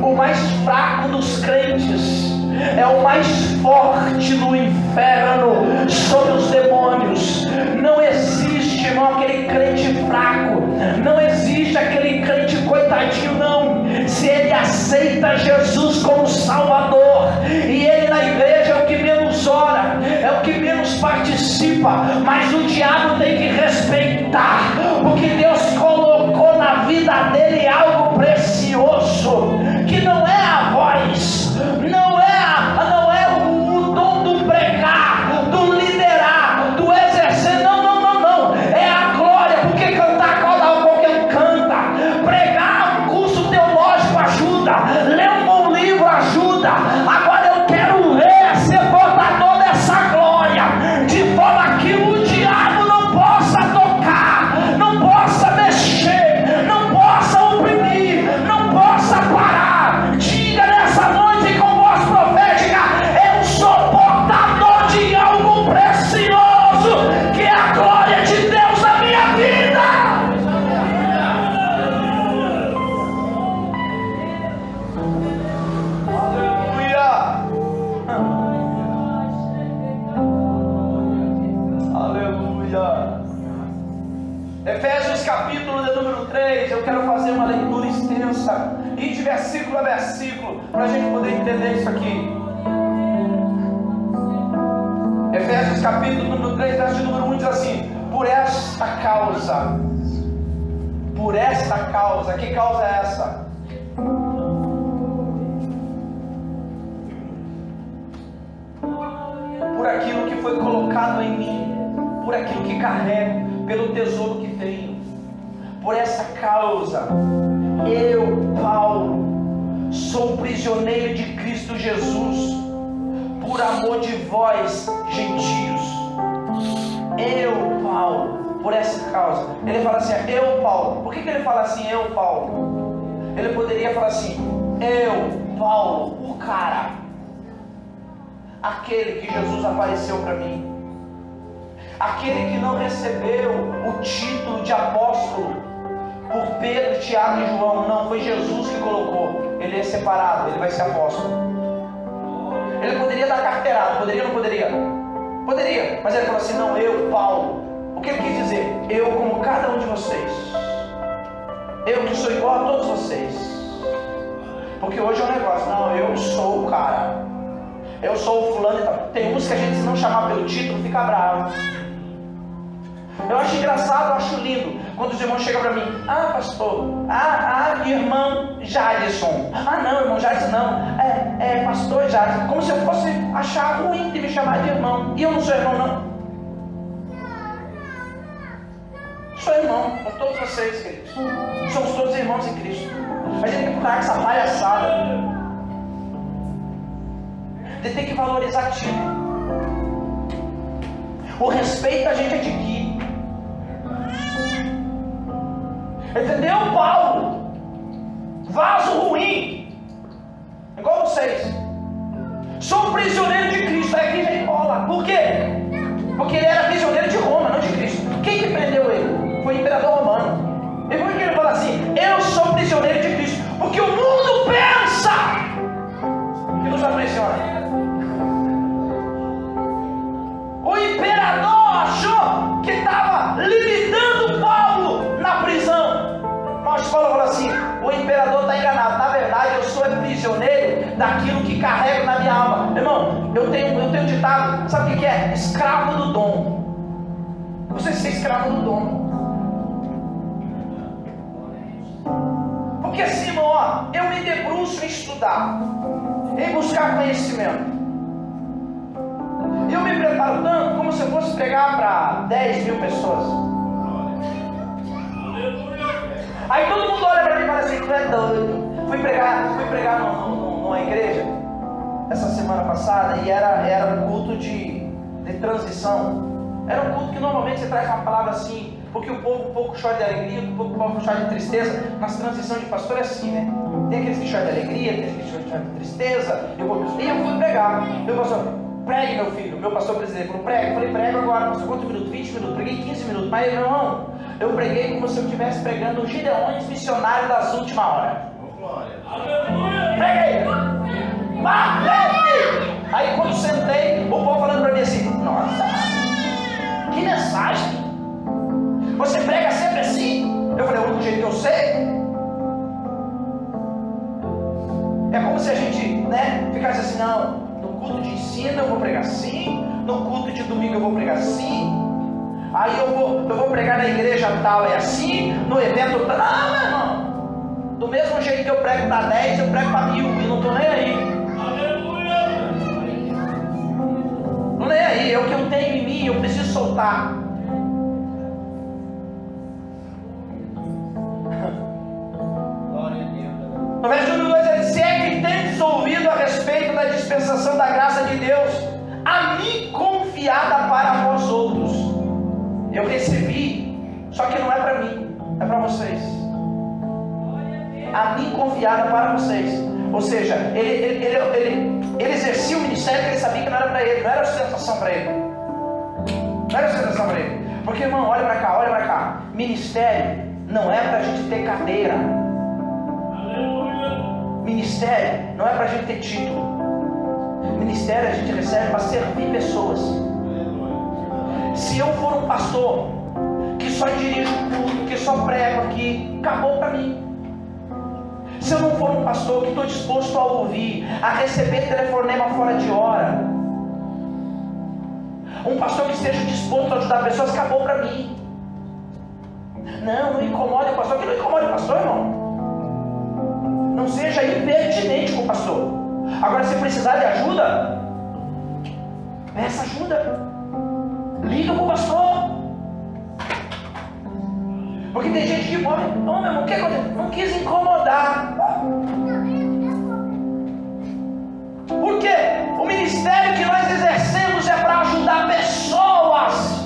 O mais fraco dos crentes é o mais forte do inferno sobre os demônios. Não existe, irmão, aquele crente fraco, não existe aquele crente coitadinho, não. Se ele aceita Jesus como Salvador, e ele na igreja é o que menos ora, é o que menos participa, mas o diabo tem que respeitar, porque Deus colocou na vida dele algo precioso, que não é a voz, não é o dom do pregar, do liderar, do exercer, não, é a glória, porque cantar qualquer um canta, pregar Efésios capítulo de número 3, eu quero fazer uma leitura extensa, e de versículo a versículo, para a gente poder entender isso aqui. Efésios capítulo número 3, verso número 1 diz assim: por esta causa, que causa é essa? Por aquilo que foi colocado em mim, por aquilo que carrego, pelo tesouro que tenho. Por essa causa, eu, Paulo, sou prisioneiro de Cristo Jesus, por amor de vós, gentios. Eu, Paulo, por essa causa. Ele fala assim, eu, Paulo. Por que ele fala assim, eu, Paulo? Ele poderia falar assim, eu, Paulo, o cara, aquele que Jesus apareceu para mim, aquele que não recebeu o título de apóstolo por Pedro, Tiago e João. Não, foi Jesus que colocou. Ele é separado, ele vai ser apóstolo. Ele poderia dar carteirada, poderia ou não poderia? Poderia, mas ele falou assim, não, eu, Paulo. O que ele quis dizer? Eu como cada um de vocês, eu que sou igual a todos vocês. Porque hoje é um negócio, não, eu sou o cara, eu sou o fulano e tal. Tem uns que a gente, se não chamar pelo título, fica bravo. Eu acho engraçado, eu acho lindo quando os irmãos chegam para mim, pastor, irmão Jadson, não, irmão Jadson não, é pastor Jadson, como se eu fosse achar ruim de me chamar de irmão, e eu não sou irmão não, sou irmão com todos vocês, queridos, somos todos irmãos em Cristo. A gente tem que parar com essa palhaçada de ter que valorizar título. O respeito a gente adquire. Entendeu, Paulo? Vaso ruim, igual vocês. Sou prisioneiro de Cristo. Aí aqui já enrola. Por quê? Porque ele era prisioneiro de Roma, não de Cristo. Quem que prendeu ele? Foi o imperador romano. E por que ele fala assim? Eu sou prisioneiro de Cristo. Porque o mundo pensa que nos aprisiona. O imperador achou que estava limitando Paulo na prisão. Mas Paulo falou assim, o imperador está enganado. Na verdade, eu sou prisioneiro daquilo que carrego na minha alma. Irmão, eu tenho um ditado, sabe o que é? Escravo do dom. Você ser escravo do dom. Porque assim, irmão, eu me debruço em estudar, em buscar conhecimento. Eu me preparo tanto como se eu fosse pregar para 10 mil pessoas. Aí todo mundo olha para mim e fala assim, tu é doido. Fui pregar numa igreja essa semana passada e era um culto de transição. Era um culto que normalmente você traz uma palavra assim, porque o povo um pouco chora de alegria, o povo chora de tristeza. Nas transições de pastor é assim, né? Tem aqueles que choram de alegria, tem aqueles que choram de tristeza. E eu fui pregar. Meu pastor, pregue, meu filho. Meu pastor presidente falou, pregue. Eu falei, prego agora, pastor. Quantos minutos? 20 minutos. Preguei 15 minutos. Mas, meu irmão, eu preguei como se eu estivesse pregando o Gideões missionário das últimas horas. Preguei! Aí quando sentei, o povo falando para mim assim, nossa, que mensagem! Você prega sempre assim? Eu falei, o único jeito que eu sei. É como se a gente, ficasse assim, não, no culto de ensino eu vou pregar assim, no culto de domingo eu vou pregar assim, aí eu vou pregar na igreja tal, é assim, no evento tal. Não, meu irmão, do mesmo jeito que eu prego para 10, eu prego para 1000, e não estou nem aí. Não nem aí, é o que eu tenho em mim, eu preciso soltar. No verso número 2 ele diz, se é que tendes ouvido a respeito da dispensação da graça de Deus, a mim confiada para vós outros. Eu recebi, só que não é para mim, é para vocês. A mim confiada para vocês. Ou seja, ele exercia o ministério que ele sabia que não era para ele, não era sustentação para ele. Não era sustentação para ele. Porque, irmão, olha para cá. Ministério não é para a gente ter cadeira. Ministério não é para a gente ter título. Ministério a gente recebe para servir pessoas. Se eu for um pastor que só dirijo tudo, que só prego aqui, acabou para mim. Se eu não for um pastor que estou disposto a ouvir, a receber telefonema fora de hora, um pastor que esteja disposto a ajudar pessoas, acabou para mim. Não incomode o pastor. Que não incomode o pastor, irmão. Não seja impertinente com o pastor. Agora, se precisar de ajuda, peça ajuda. Liga com o pastor. Porque tem gente que morre. Não, meu irmão, o que aconteceu? Não quis incomodar. Por quê? O ministério que nós exercemos é para ajudar pessoas.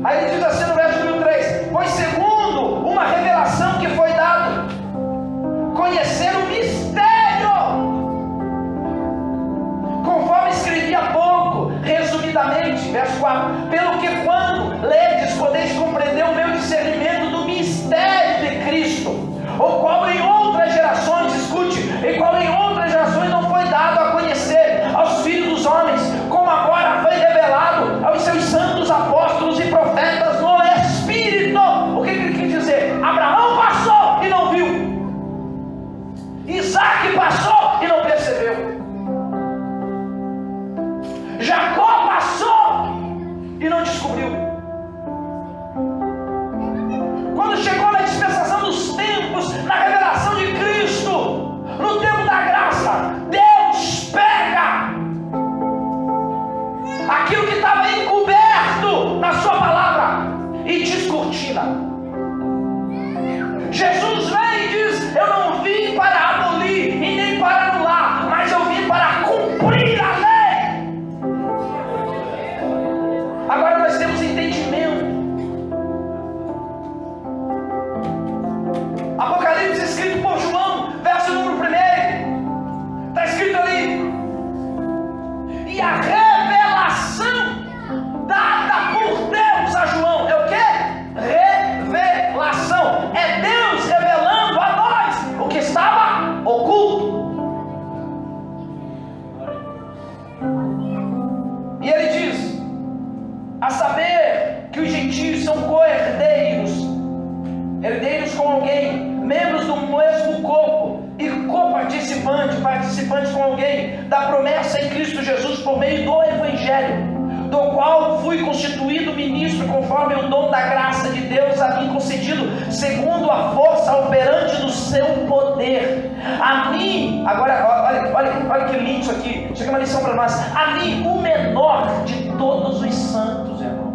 Aí ele diz assim no verso número 3: pois segundo uma revelação que foi dada, conhecer o mistério, conforme escrevi há pouco, resumidamente, verso 4: pelo que quando ledes, podeis compreender o meu discernimento do mistério de Cristo, o qual em outras gerações, escute, e qual em outras gerações não foi dado a conhecer aos filhos dos homens, como agora foi revelado aos seus santos apóstolos e profetas no Espírito. O que ele quer dizer? Abraão passou e não viu, Isaac passou e não percebeu, Jacó passou e não descobriu. Quando chegou na dispensação dos tempos, na revelação de Cristo, no tempo da graça, Deus pega aquilo que estava encoberto na sua palavra e descortina. Jesus vem e diz: eu não vim para abolir e nem para anular, mas eu vim para cumprir a lei. Agora nós temos entendimento. Apocalipse escrito por João, verso número 1, está escrito ali: e a revelação dada por Deus a João é o que? Revelação. É Deus revelando a nós o que estava oculto. E ele diz: a saber que os gentios são co-herdeiros, herdeiros com alguém, membros do mesmo corpo e participantes com alguém da promessa em Cristo Jesus por meio do Evangelho, do qual fui constituído ministro conforme o dom da graça de Deus a mim concedido, segundo a força operante do seu poder. A mim, agora olha que lindo isso aqui. Isso aqui é uma lição para nós. A mim, o menor de todos os santos, irmão.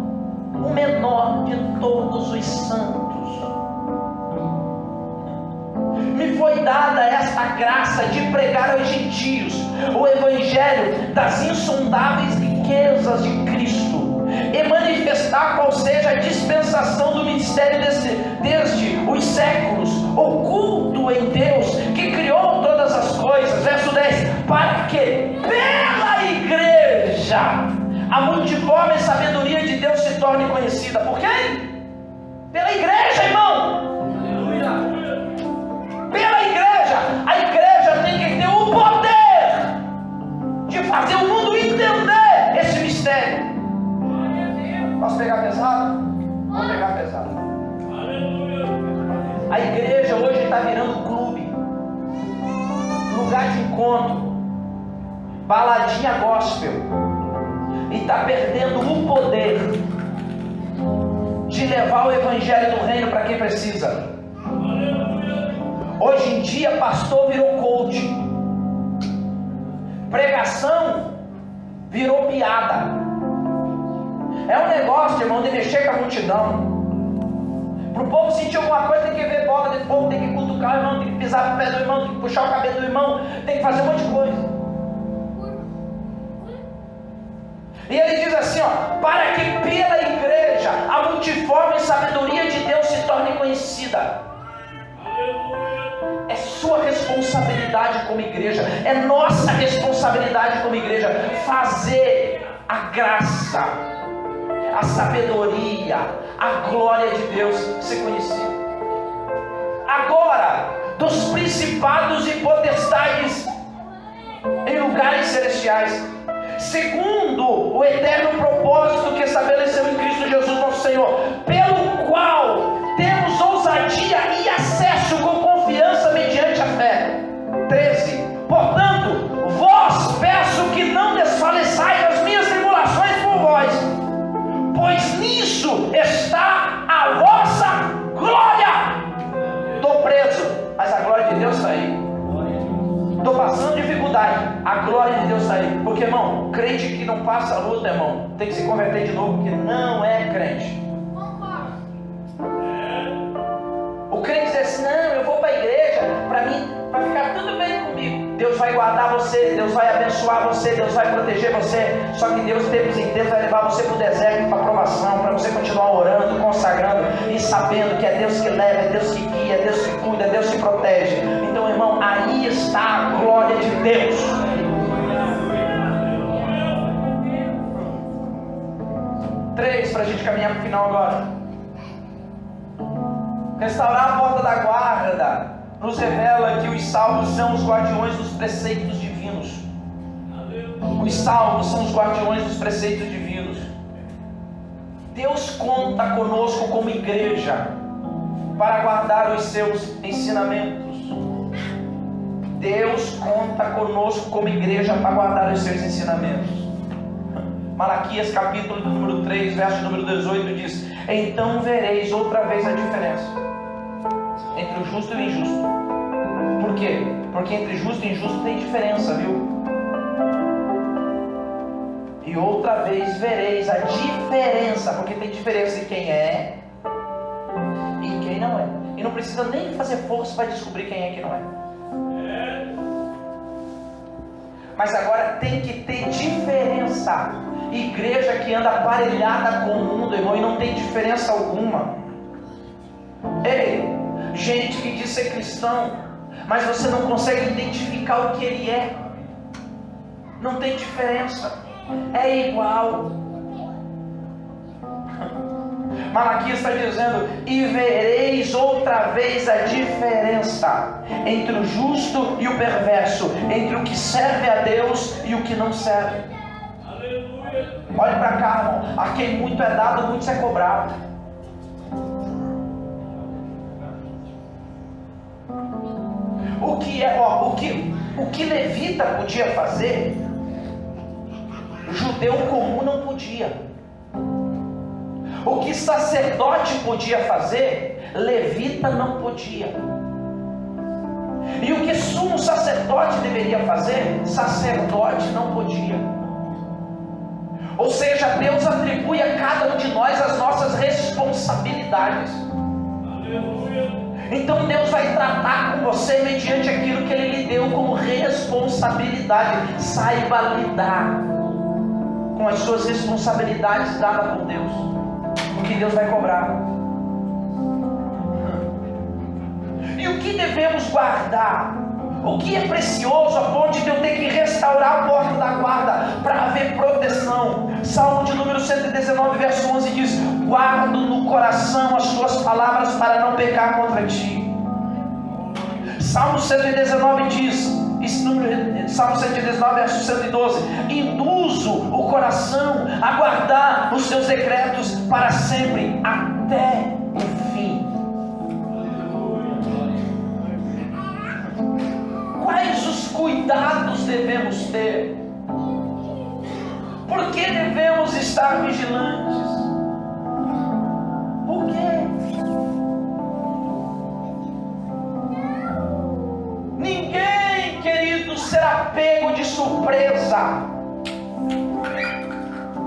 O menor de todos os santos. Me foi dada esta graça de pregar aos gentios o evangelho das insondáveis riquezas de Cristo e manifestar qual seja a dispensação do ministério desde os séculos, oculto em Deus que criou todas as coisas. Verso 10: para que pela igreja a multiforme sabedoria de Deus se torne conhecida. Por quem? Pela igreja, irmão. Pela igreja. A igreja tem que ter o poder de fazer o mundo entender esse mistério. Posso pegar pesado? Vamos pegar pesado. A igreja hoje está virando clube, lugar de encontro, baladinha gospel, e está perdendo o poder de levar o evangelho do reino para quem precisa. Hoje em dia, pastor virou coach, pregação virou piada. É um negócio, irmão, de mexer com a multidão. Para o povo sentir alguma coisa, tem que ver bola de fogo, tem que cutucar o irmão, tem que pisar no pé do irmão, tem que puxar o cabelo do irmão, tem que fazer um monte de coisa. E ele diz assim, ó: para que pela igreja a multiforme sabedoria de Deus se torne conhecida. É sua responsabilidade como igreja, é nossa responsabilidade como igreja, fazer a graça, a sabedoria, a glória de Deus ser conhecida. Agora, dos principados e potestades em lugares celestiais, segundo o eterno propósito que estabeleceu em Cristo Jesus nosso Senhor, pelo qual temos ousadia e acesso com confiança mediante a fé. 13. Portanto, vós peço que não desfaleçais das minhas tribulações por vós, pois nisso está a vossa glória. Estou preso, mas a glória de Deus está aí. Estou passando dificuldade, a glória de Deus está aí. Porque, irmão, crente que não passa luta, irmão, tem que se converter de novo, porque não é crente. O crente diz assim: não, eu vou para a igreja, para mim, para ficar tudo bem comigo. Deus vai guardar você, Deus vai abençoar você, Deus vai proteger você. Só que Deus, tempos em tempos, vai levar você para o deserto, para a provação, para você continuar orando, consagrando e sabendo que é Deus que leva, é Deus que guia, é Deus que cuida, é Deus que protege. Então, irmão, aí está a glória de Deus. Três, para a gente caminhar para o final agora. Restaurar a porta da guarda nos revela que os salvos são os guardiões dos preceitos divinos. Os salvos são os guardiões dos preceitos divinos. Deus conta conosco como igreja para guardar os seus ensinamentos. Deus conta conosco como igreja para guardar os seus ensinamentos. Malaquias capítulo número 3, verso número 18 diz: então vereis outra vez a diferença entre o justo e o injusto. Por quê? Porque entre justo e injusto tem diferença, viu? E outra vez vereis a diferença, porque tem diferença em quem é e quem não é. E não precisa nem fazer força para descobrir quem é e quem não é. Mas agora tem que ter diferença. Igreja que anda aparelhada com o mundo, irmão, e não tem diferença alguma. Ei, gente que diz ser cristão, mas você não consegue identificar o que ele é. Não tem diferença, é igual. Malaquias está dizendo: e vereis outra vez a diferença entre o justo e o perverso, entre o que serve a Deus e o que não serve. Olhe para cá, irmão. A quem muito é dado, muito é cobrado. O que levita podia fazer, judeu comum não podia. O que sacerdote podia fazer, levita não podia. E o que sumo sacerdote deveria fazer, sacerdote não podia. Ou seja, Deus atribui a cada um de nós as nossas responsabilidades. Então Deus vai tratar com você mediante aquilo que Ele lhe deu como responsabilidade. Saiba lidar com as suas responsabilidades dadas por Deus, porque Deus vai cobrar. E o que devemos guardar? O que é precioso a ponto de eu ter que restaurar a porta da guarda para haver proteção? Salmo de número 119, verso 11 diz: guardo no coração as tuas palavras para não pecar contra ti. Salmo 119 diz, Salmo 119, verso 112: induzo o coração a guardar os teus decretos para sempre, até o fim. Quais os cuidados devemos ter? Por que devemos estar vigilantes? Por quê? Ninguém, querido, será pego de surpresa.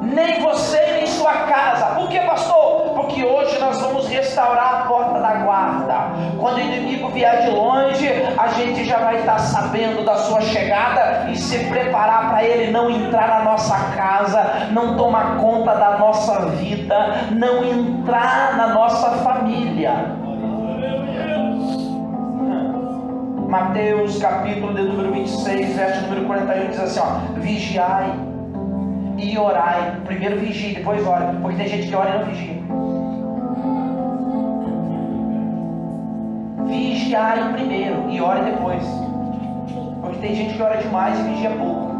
Nem você, nem sua casa. Por que, pastor? Porque hoje nós vamos restaurar a porta da guarda. Quando o inimigo vier de longe, a gente já vai estar sabendo da sua chegada e se preparar para ele não entrar na nossa casa, não tomar conta da nossa vida, não entrar na nossa família. Mateus capítulo de número 26, verso número 41 diz assim, vigiai e orai. Primeiro vigie, depois ore, porque tem gente que ora e não vigia. Vigiai primeiro e ore depois, porque tem gente que ora demais e vigia pouco.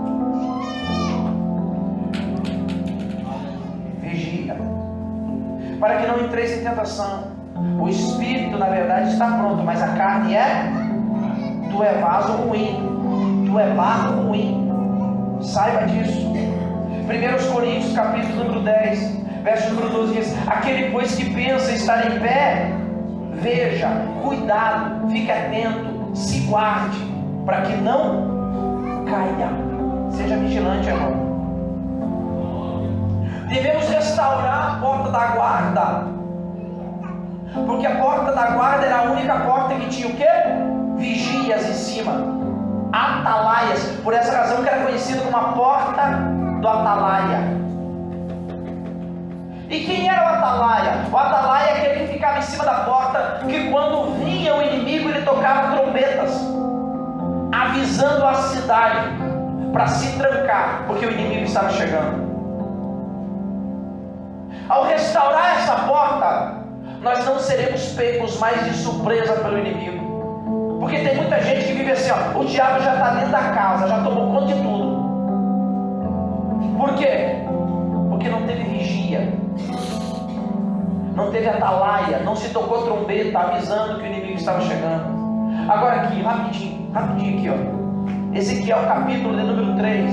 para que não entreis em tentação. O espírito, na verdade, está pronto, mas a carne tu é vaso ruim, tu é barro ruim. Saiba disso. 1 Coríntios, capítulo número 10, verso número 12 diz: aquele, pois, que pensa estar em pé, veja, cuidado, fique atento, se guarde, para que não caia. Seja vigilante, irmão. Devemos restaurar a porta da guarda, porque a porta da guarda era a única porta que tinha o quê? Vigias em cima, atalaias. Por essa razão que era conhecido como a porta do atalaia. E quem era o atalaia? O atalaia é aquele que ficava em cima da porta, que quando vinha o inimigo ele tocava trombetas, avisando a cidade para se trancar, porque o inimigo estava chegando. Ao restaurar essa porta, nós não seremos pegos mais de surpresa pelo inimigo. Porque tem muita gente que vive assim, ó, o diabo já está dentro da casa, já tomou conta de tudo. Por quê? Porque não teve vigia, não teve atalaia, não se tocou trombeta avisando que o inimigo estava chegando. Agora aqui, rapidinho aqui, ó. Ezequiel capítulo de número 3.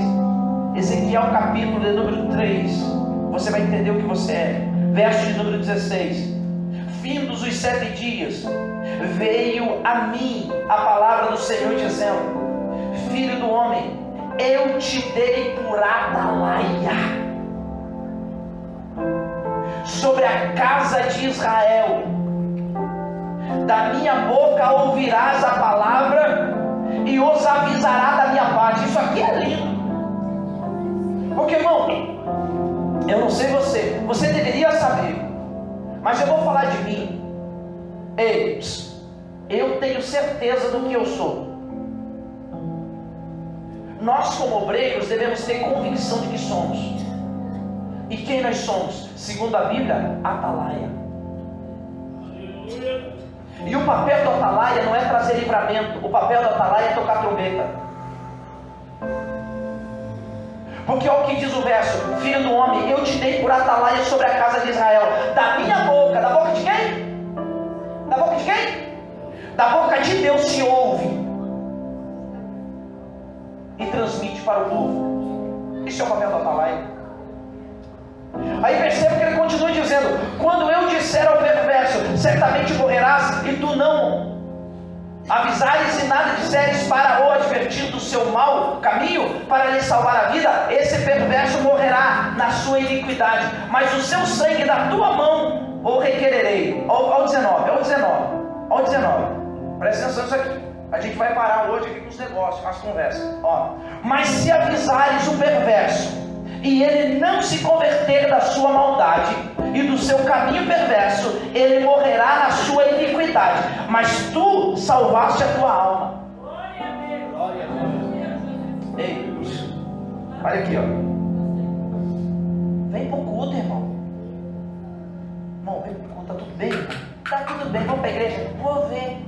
Ezequiel capítulo de número 3. Você vai entender o que você é. Verso de número 16. Findos os 7 dias, veio a mim a palavra do Senhor dizendo: filho do homem, eu te dei por atalaia sobre a casa de Israel. Da minha boca ouvirás a palavra e os avisará da minha parte. Isso aqui é lindo. Porque, irmão, eu não sei você deveria saber, mas eu vou falar de mim. Ei, eu tenho certeza do que eu sou. Nós, como obreiros, devemos ter convicção de que somos. E quem nós somos? Segundo a Bíblia, atalaia. E o papel do atalaia não é trazer livramento. O papel do atalaia é tocar trombeta. Porque olha o que diz o verso: filho do homem, eu te dei por atalaia sobre a casa de Israel. Da minha boca, da boca de quem? Da boca de quem? Da boca de Deus se ouve e transmite para o povo. Isso é o papel do atalaia. Aí perceba que ele continua dizendo: quando eu disser ao perverso, certamente morrerás, e tu não avisares e nada disseres para o advertir do seu mau caminho, para lhe salvar a vida, esse perverso morrerá na sua iniquidade, mas o seu sangue da tua mão o requererei. Ao 19, presta atenção nisso aqui. A gente vai parar hoje aqui com os negócios, com as conversas. Ó. Mas se avisares o perverso, e ele não se converter da sua maldade e do seu caminho perverso, ele morrerá na sua iniquidade, mas tu salvaste a tua alma. Glória a Deus. Ei, olha aqui, ó. Vem pro culto, irmão. Irmão, vem pro culto, tá tudo bem, irmão? Tá tudo bem, vamos pra igreja? Vou ver.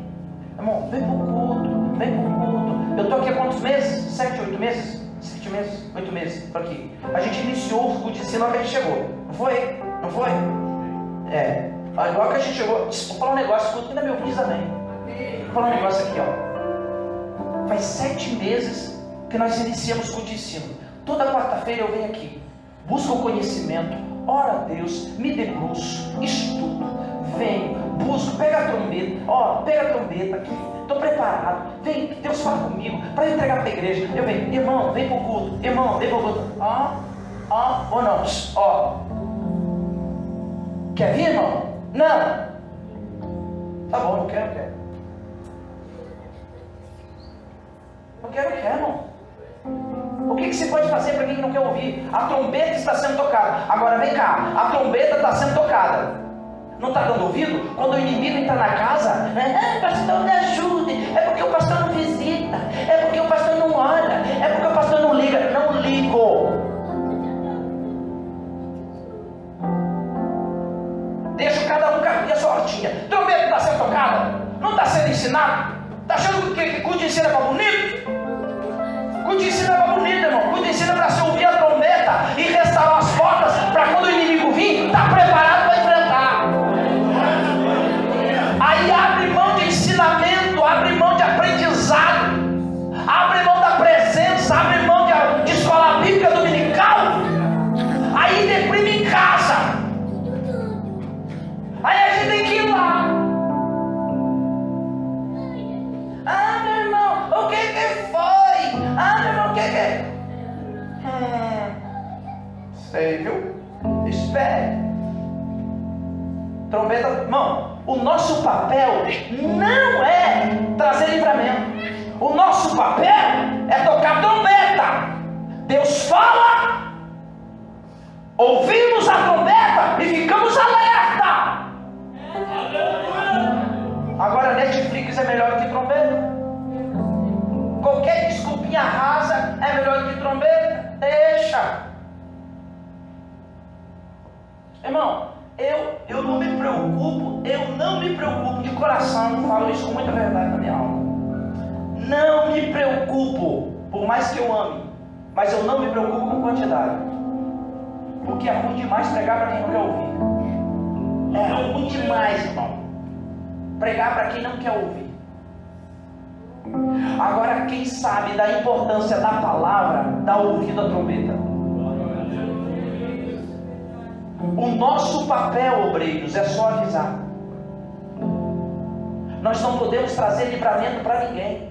Irmão, vem pro culto, vem pro culto. Eu tô aqui há quantos meses? 7, 8 meses? 7 meses, 8 meis, estou aqui. A gente iniciou o culto de ensino logo que a gente chegou. Não foi? Não foi? É. Logo que a gente chegou, vou falar um negócio, escuta, ainda me ouve, diz amém. Vou falar um negócio aqui, ó. Faz 7 meses que nós iniciamos o culto de ensino. Toda quarta-feira eu venho aqui, busco o conhecimento, oro a Deus, me debruço, estudo, venho, busco, pega a trombeta, ó, pega a trombeta aqui. Estou preparado, vem, Deus fala comigo para entregar para a igreja. Eu venho, irmão, vem para o culto, irmão, vem para o culto. Ou não, ó. Quer vir, irmão? Não. Tá bom, não quero. Não quero, irmão. O que você pode fazer para quem não quer ouvir? A trombeta está sendo tocada. Agora vem cá, a trombeta está sendo tocada. Não está dando ouvido? Quando o inimigo entra na casa, né? Pastor, me ajude. É porque o pastor não visita. É porque o pastor não ora. É porque o pastor não liga. Não ligo. Deixa cada um caminhar a sua hortinha. Trombeta está sendo tocada? Não está sendo ensinado? Está achando que culto de ensino é para bonito? Culto de ensino é para bonito, irmão. Culto de ensino é para se ouvir a trombeta e restaurar as portas para quando o inimigo vir, está preparado para enfrentar. Trombeta, irmão, o nosso papel não é trazer livramento. O nosso papel é tocar trombeta. Deus fala, ouvimos a trombeta e ficamos alerta. Agora Netflix é melhor que trombeta. Qualquer desculpinha rasa é melhor que trombeta. Deixa. Irmão, eu não me preocupo de coração, falo isso com muita verdade na minha alma. Não me preocupo, por mais que eu ame, mas eu não me preocupo com quantidade. Porque é ruim demais pregar para quem não quer ouvir. É ruim demais, irmão, pregar para quem não quer ouvir. Agora, quem sabe da importância da palavra, dá ouvido à trombeta. O nosso papel, obreiros, é só avisar. Nós não podemos trazer livramento para ninguém.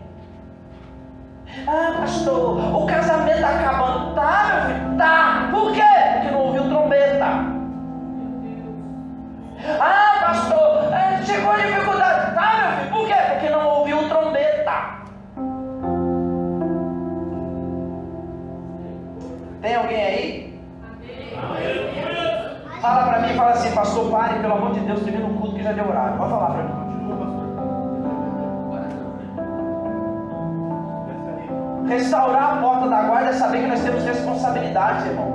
Ah, pastor, o casamento está acabando. Tá, meu filho? Tá. Por quê? Porque não ouviu trombeta. Ah, pastor, chegou a dificuldade. Tá, meu filho? Por quê? Porque não ouviu trombeta. Tem alguém aí? Fala para mim, fala assim, pastor, pare, pelo amor de Deus, termina o culto que já deu horário. Pode falar para mim. Continua, pastor. Restaurar a porta da guarda é saber que nós temos responsabilidade, irmão.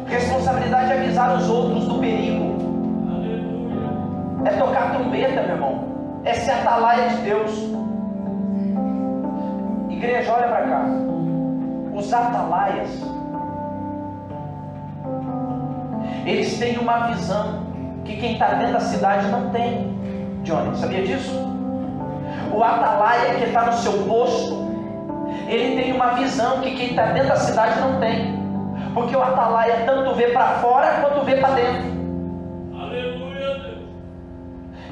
Responsabilidade é avisar os outros do perigo. É tocar trombeta, meu irmão. É ser atalaia de Deus. Igreja, olha para cá. Os atalaias, eles têm uma visão que quem está dentro da cidade não tem. Johnny, sabia disso? O atalaia que está no seu posto, ele tem uma visão que quem está dentro da cidade não tem. Porque o atalaia tanto vê para fora quanto vê para dentro. Aleluia, Deus.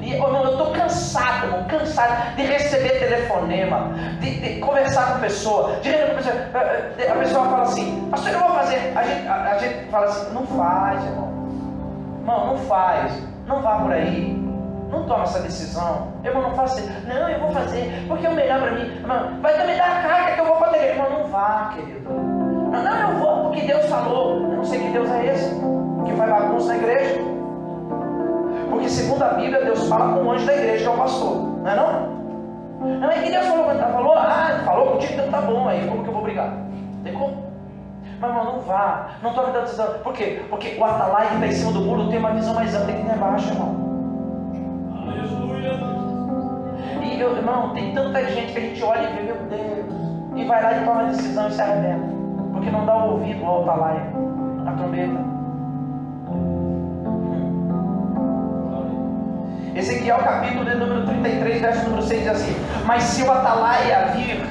E eu estou cansado, irmão, cansado de receber telefonema, de conversar com a pessoa. A pessoa fala assim, pastor, eu vou fazer. A gente fala assim, não faz, irmão. Irmão, não faz. Não vá por aí. Não toma essa decisão. Irmão, não faça. Não, eu vou fazer, porque é o melhor para mim. Irmão, vai também dar a carga que eu vou para a igreja. Irmão, não vá, querido. Não, eu vou, porque Deus falou. Eu não sei que Deus é esse que faz bagunça na igreja. Porque segundo a Bíblia, Deus fala com o anjo da igreja, que é o pastor. Não é não? Não é que Deus falou contigo, então tá bom, aí como que eu vou brigar? Tem como? Mas irmão, não vá, não tome tanta decisão. Por quê? Porque o atalaia que está em cima do muro tem uma visão mais ampla, tem que ir embaixo, irmão. E irmão, tem tanta gente que a gente olha e vê, meu Deus, e vai lá e toma a decisão e se arrebenta, porque não dá o ouvido ao atalaia, a trombeta. Ezequiel capítulo de número 33, verso número 6 diz assim: mas se o atalaia vir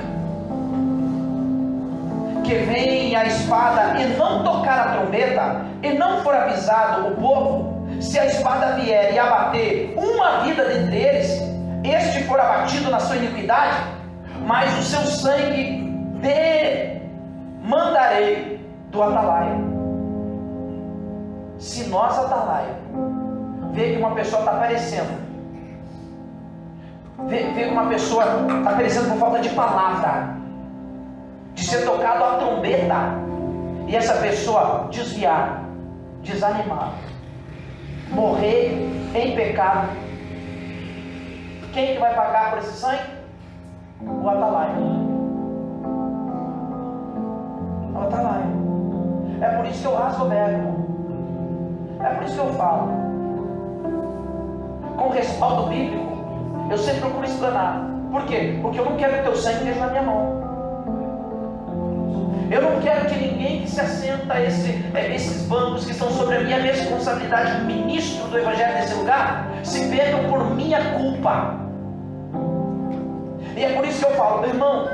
que vem a espada e não tocar a trombeta, e não for avisado o povo, se a espada vier e abater uma vida dentre eles, este for abatido na sua iniquidade, mas o seu sangue demandarei do atalaia. Se nós, atalaia, vê que uma pessoa está perecendo, vê que uma pessoa está perecendo por falta de palavra, de ser tocado a trombeta, e essa pessoa desviar, desanimar, morrer em pecado, quem que vai pagar por esse sangue? O atalaia. O atalaia. É por isso que eu rasgo o verbo. É por isso que eu falo. Com respaldo bíblico, eu sempre procuro explanar. Por quê? Porque eu não quero que o teu sangue esteja na minha mão. Eu não quero que ninguém que se assenta a esses bancos que estão sobre a minha responsabilidade, o ministro do Evangelho nesse lugar, se perdam por minha culpa. E é por isso que eu falo, meu irmão,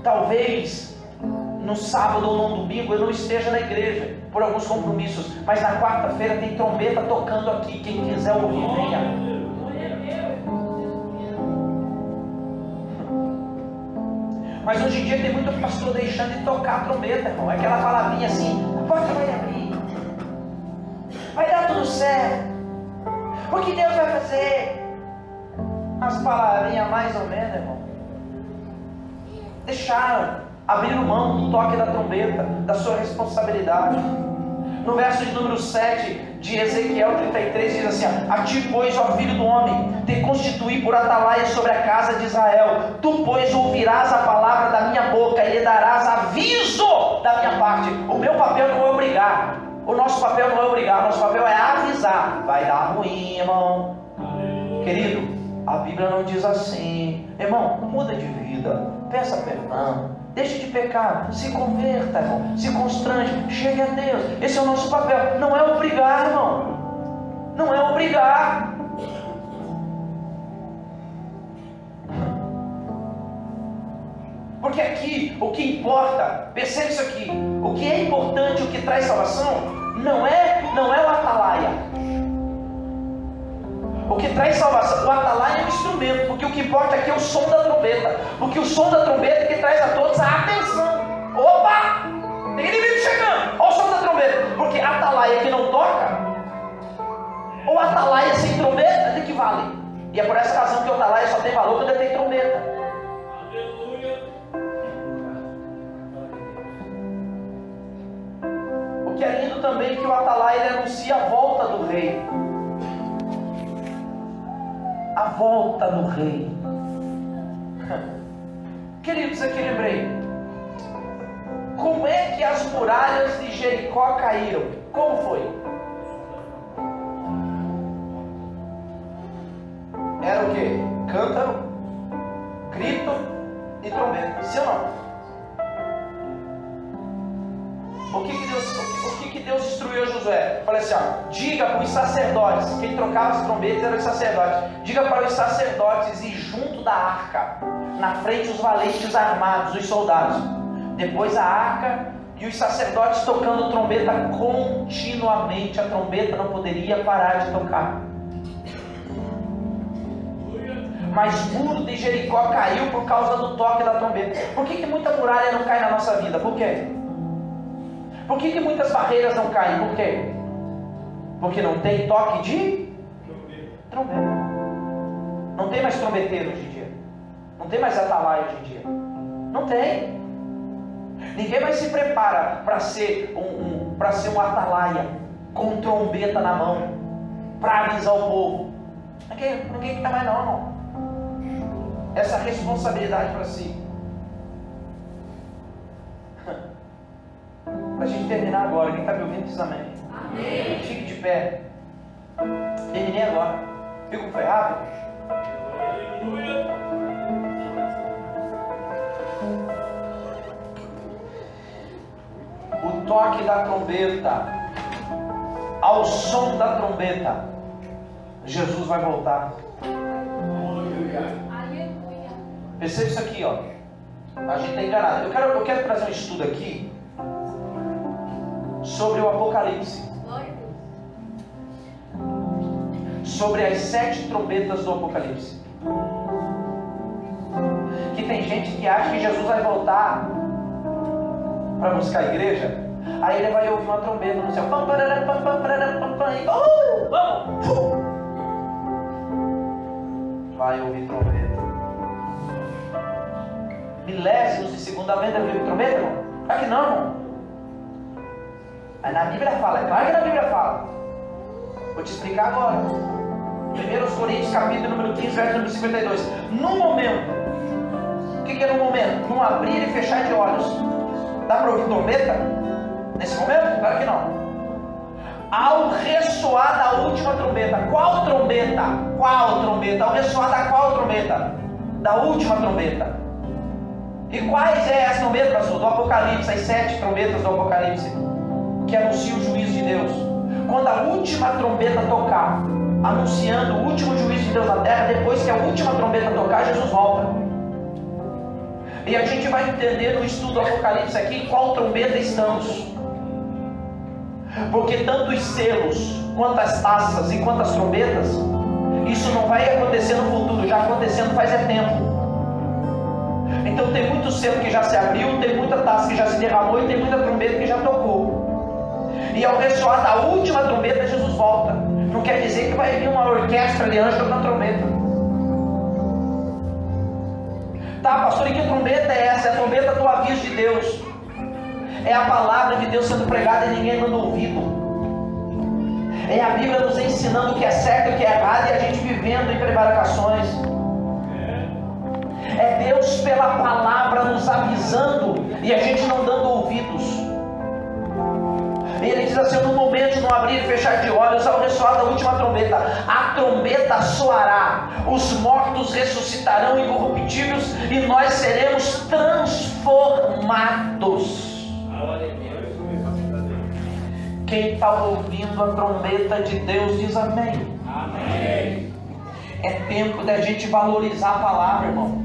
talvez no sábado ou no domingo eu não esteja na igreja por alguns compromissos, mas na quarta-feira tem trombeta tocando aqui, quem quiser ouvir, venha. Mas hoje em dia tem muito pastor deixando de tocar a trombeta, irmão. É aquela palavrinha assim, a porta vai abrir, vai dar tudo certo. Porque Deus vai fazer as palavrinhas mais ou menos, irmão. Deixaram, abriram mão do toque da trombeta, da sua responsabilidade. No verso de número 7 de Ezequiel 33 diz assim: a ti, pois, ó filho do homem, te constituí por atalaia sobre a casa de Israel. Tu, pois, ouvirás a palavra da minha boca e lhe darás aviso da minha parte. O meu papel não é obrigar. O nosso papel não é obrigar. O nosso papel é avisar. Vai dar ruim, irmão. Querido, a Bíblia não diz assim. Irmão, muda de vida. Peça perdão. Deixe de pecar, se converta, irmão, se constrange, chegue a Deus. Esse é o nosso papel. Não é obrigar, irmão. Não é obrigar. Porque aqui, o que importa, perceba isso aqui, o que é importante, o que traz salvação, não é o atalaia. O que traz salvação, o atalaia é um instrumento, porque o que importa aqui é o som da trombeta, porque o som da trombeta é que traz a todos a atenção. Opa! Tem inimigo chegando, olha o som da trombeta, porque atalaia que não toca, ou atalaia sem trombeta, de que vale? E é por essa razão que o atalaia só tem valor quando tem trombeta. O que é lindo também é que o atalaia ele anuncia a volta do rei. A volta do rei. Queridos, aqui lembrei. Como é que as muralhas de Jericó caíram? Como foi? Era o quê? Cântaro, grito e trombeta. Sim ou não? O que Deus instruiu a Josué? Falei assim, ó, diga para os sacerdotes, quem trocava as trombetas eram os sacerdotes, diga para os sacerdotes ir junto da arca, na frente os valentes armados, os soldados, depois a arca e os sacerdotes tocando trombeta continuamente. A trombeta não poderia parar de tocar. Mas o muro de Jericó caiu por causa do toque da trombeta. Por que muita muralha não cai na nossa vida? Por quê? Por que muitas barreiras não caem? Por quê? Porque não tem toque de trombeta. Não tem mais trombeteiro hoje em dia. Não tem mais atalaia hoje em dia. Não tem. Ninguém mais se prepara para ser um atalaia com trombeta na mão para avisar o povo. Ninguém quer mais não, irmão. Essa responsabilidade para si. Para a gente terminar agora, quem está me ouvindo diz amém. Amém. Fique de pé. Terminei agora. Fico foi rápido. O toque da trombeta, ao som da trombeta, Jesus vai voltar. Perceba isso aqui, ó. A gente está enganado. Eu quero trazer um estudo aqui sobre o Apocalipse, sobre as 7 trombetas do Apocalipse. Que tem gente que acha que Jesus vai voltar para buscar a igreja, aí ele vai ouvir uma trombeta no céu, vamos, vai ouvir trombeta. Milésimos de segunda vez deve ouvir trombeta, irmão? Claro que não, irmão. Mas na Bíblia fala, é claro que na Bíblia fala. Vou te explicar agora. 1 Coríntios capítulo número 15, verso número 52. No momento, o que é no momento? Num abrir e fechar de olhos. Dá para ouvir trombeta? Nesse momento? Claro que não. Ao ressoar da última trombeta. Qual trombeta? Qual trombeta? Ao ressoar da qual trombeta? Da última trombeta. E quais é as trombetas, pastor? Do Apocalipse, as 7 trombetas do Apocalipse, que anuncia o juízo de Deus. Quando a última trombeta tocar, anunciando o último juízo de Deus na terra, depois que a última trombeta tocar, Jesus volta. E a gente vai entender no estudo do Apocalipse aqui em qual trombeta estamos. Porque tanto os selos, quanto as taças e quanto as trombetas, isso não vai acontecer no futuro, já acontecendo faz tempo. Então tem muito selo que já se abriu, tem muita taça que já se derramou e tem muita trombeta que já tocou. E ao ressoar da última trombeta, Jesus volta. Não quer dizer que vai vir uma orquestra orquestra de anjos tocando trombeta. Tá, pastor, e que trombeta é essa? É a trombeta do aviso de Deus. É a palavra de Deus sendo pregada e ninguém dando ouvido. É a Bíblia nos ensinando o que é certo e o que é errado e a gente vivendo em prevaricações. É Deus pela palavra nos avisando e a gente não dando ouvidos. Ele diz assim: no momento de não abrir e fechar de olhos, ao ressoar da última trombeta, a trombeta soará, os mortos ressuscitarão incorruptíveis e nós seremos transformados. Quem está ouvindo a trombeta de Deus diz amém. Amém. É tempo da gente valorizar a palavra, irmão.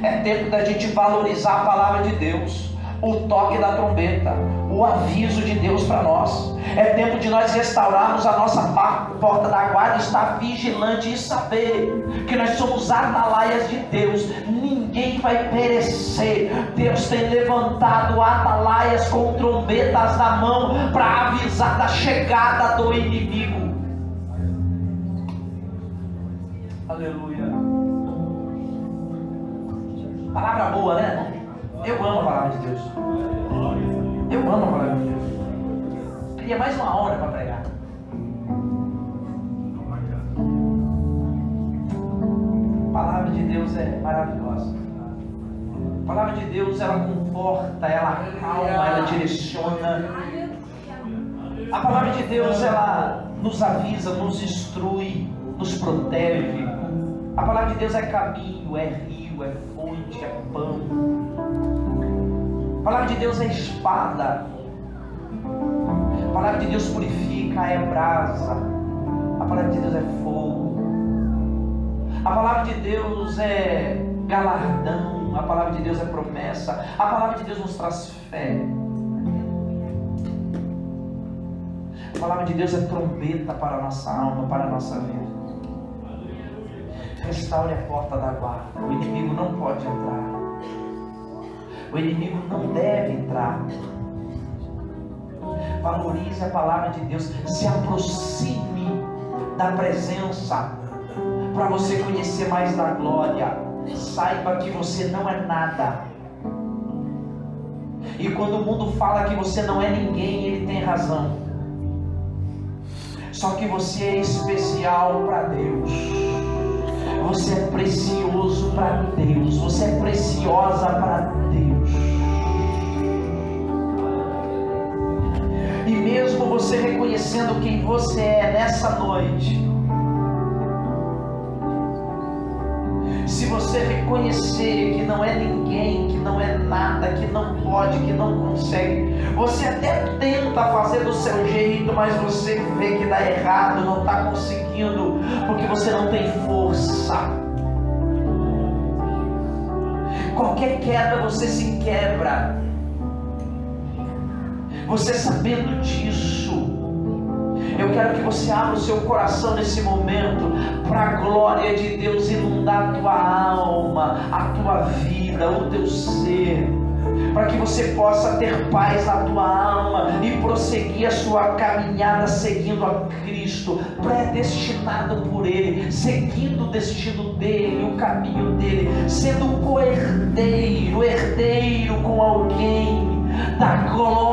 É tempo da gente valorizar a palavra de Deus, o toque da trombeta, o aviso de Deus para nós. É tempo de nós restaurarmos a nossa porta da guarda, estar vigilante e saber que nós somos atalaias de Deus. Ninguém vai perecer. Deus tem levantado atalaias com trombetas na mão para avisar da chegada do inimigo. Aleluia. Palavra boa, né? Eu amo a palavra de Deus. Eu amo a palavra de Deus. Queria mais uma hora para pregar. A palavra de Deus é maravilhosa. A palavra de Deus, ela conforta, ela acalma, ela direciona. A palavra de Deus, ela nos avisa, nos instrui, nos protege. A palavra de Deus é caminho, é rio, é fonte, é pão. A palavra de Deus é espada. A palavra de Deus purifica, é brasa. A palavra de Deus é fogo. A palavra de Deus é galardão. A palavra de Deus é promessa. A palavra de Deus nos traz fé. A palavra de Deus é trombeta para a nossa alma, para a nossa vida. Restaure a porta da guarda. O inimigo não pode entrar. O inimigo não deve entrar. Valorize a palavra de Deus. Se aproxime da presença para você conhecer mais da glória. Saiba que você não é nada. E quando o mundo fala que você não é ninguém, ele tem razão. Só que você é especial para Deus. Você é precioso para Deus. Você é preciosa para Deus. E mesmo você reconhecendo quem você é nessa noite, se você reconhecer que não é ninguém, que não é nada, que não pode, que não consegue, você até tenta fazer do seu jeito, mas você vê que dá errado, não está conseguindo, porque você não tem força. Qualquer queda você se quebra. Você sabendo disso, eu quero que você abra o seu coração nesse momento para a glória de Deus inundar a tua alma, a tua vida, o teu ser, para que você possa ter paz na tua alma e prosseguir a sua caminhada seguindo a Cristo, predestinado por Ele, seguindo o destino dEle, o caminho dEle, sendo co-herdeiro, herdeiro com alguém da glória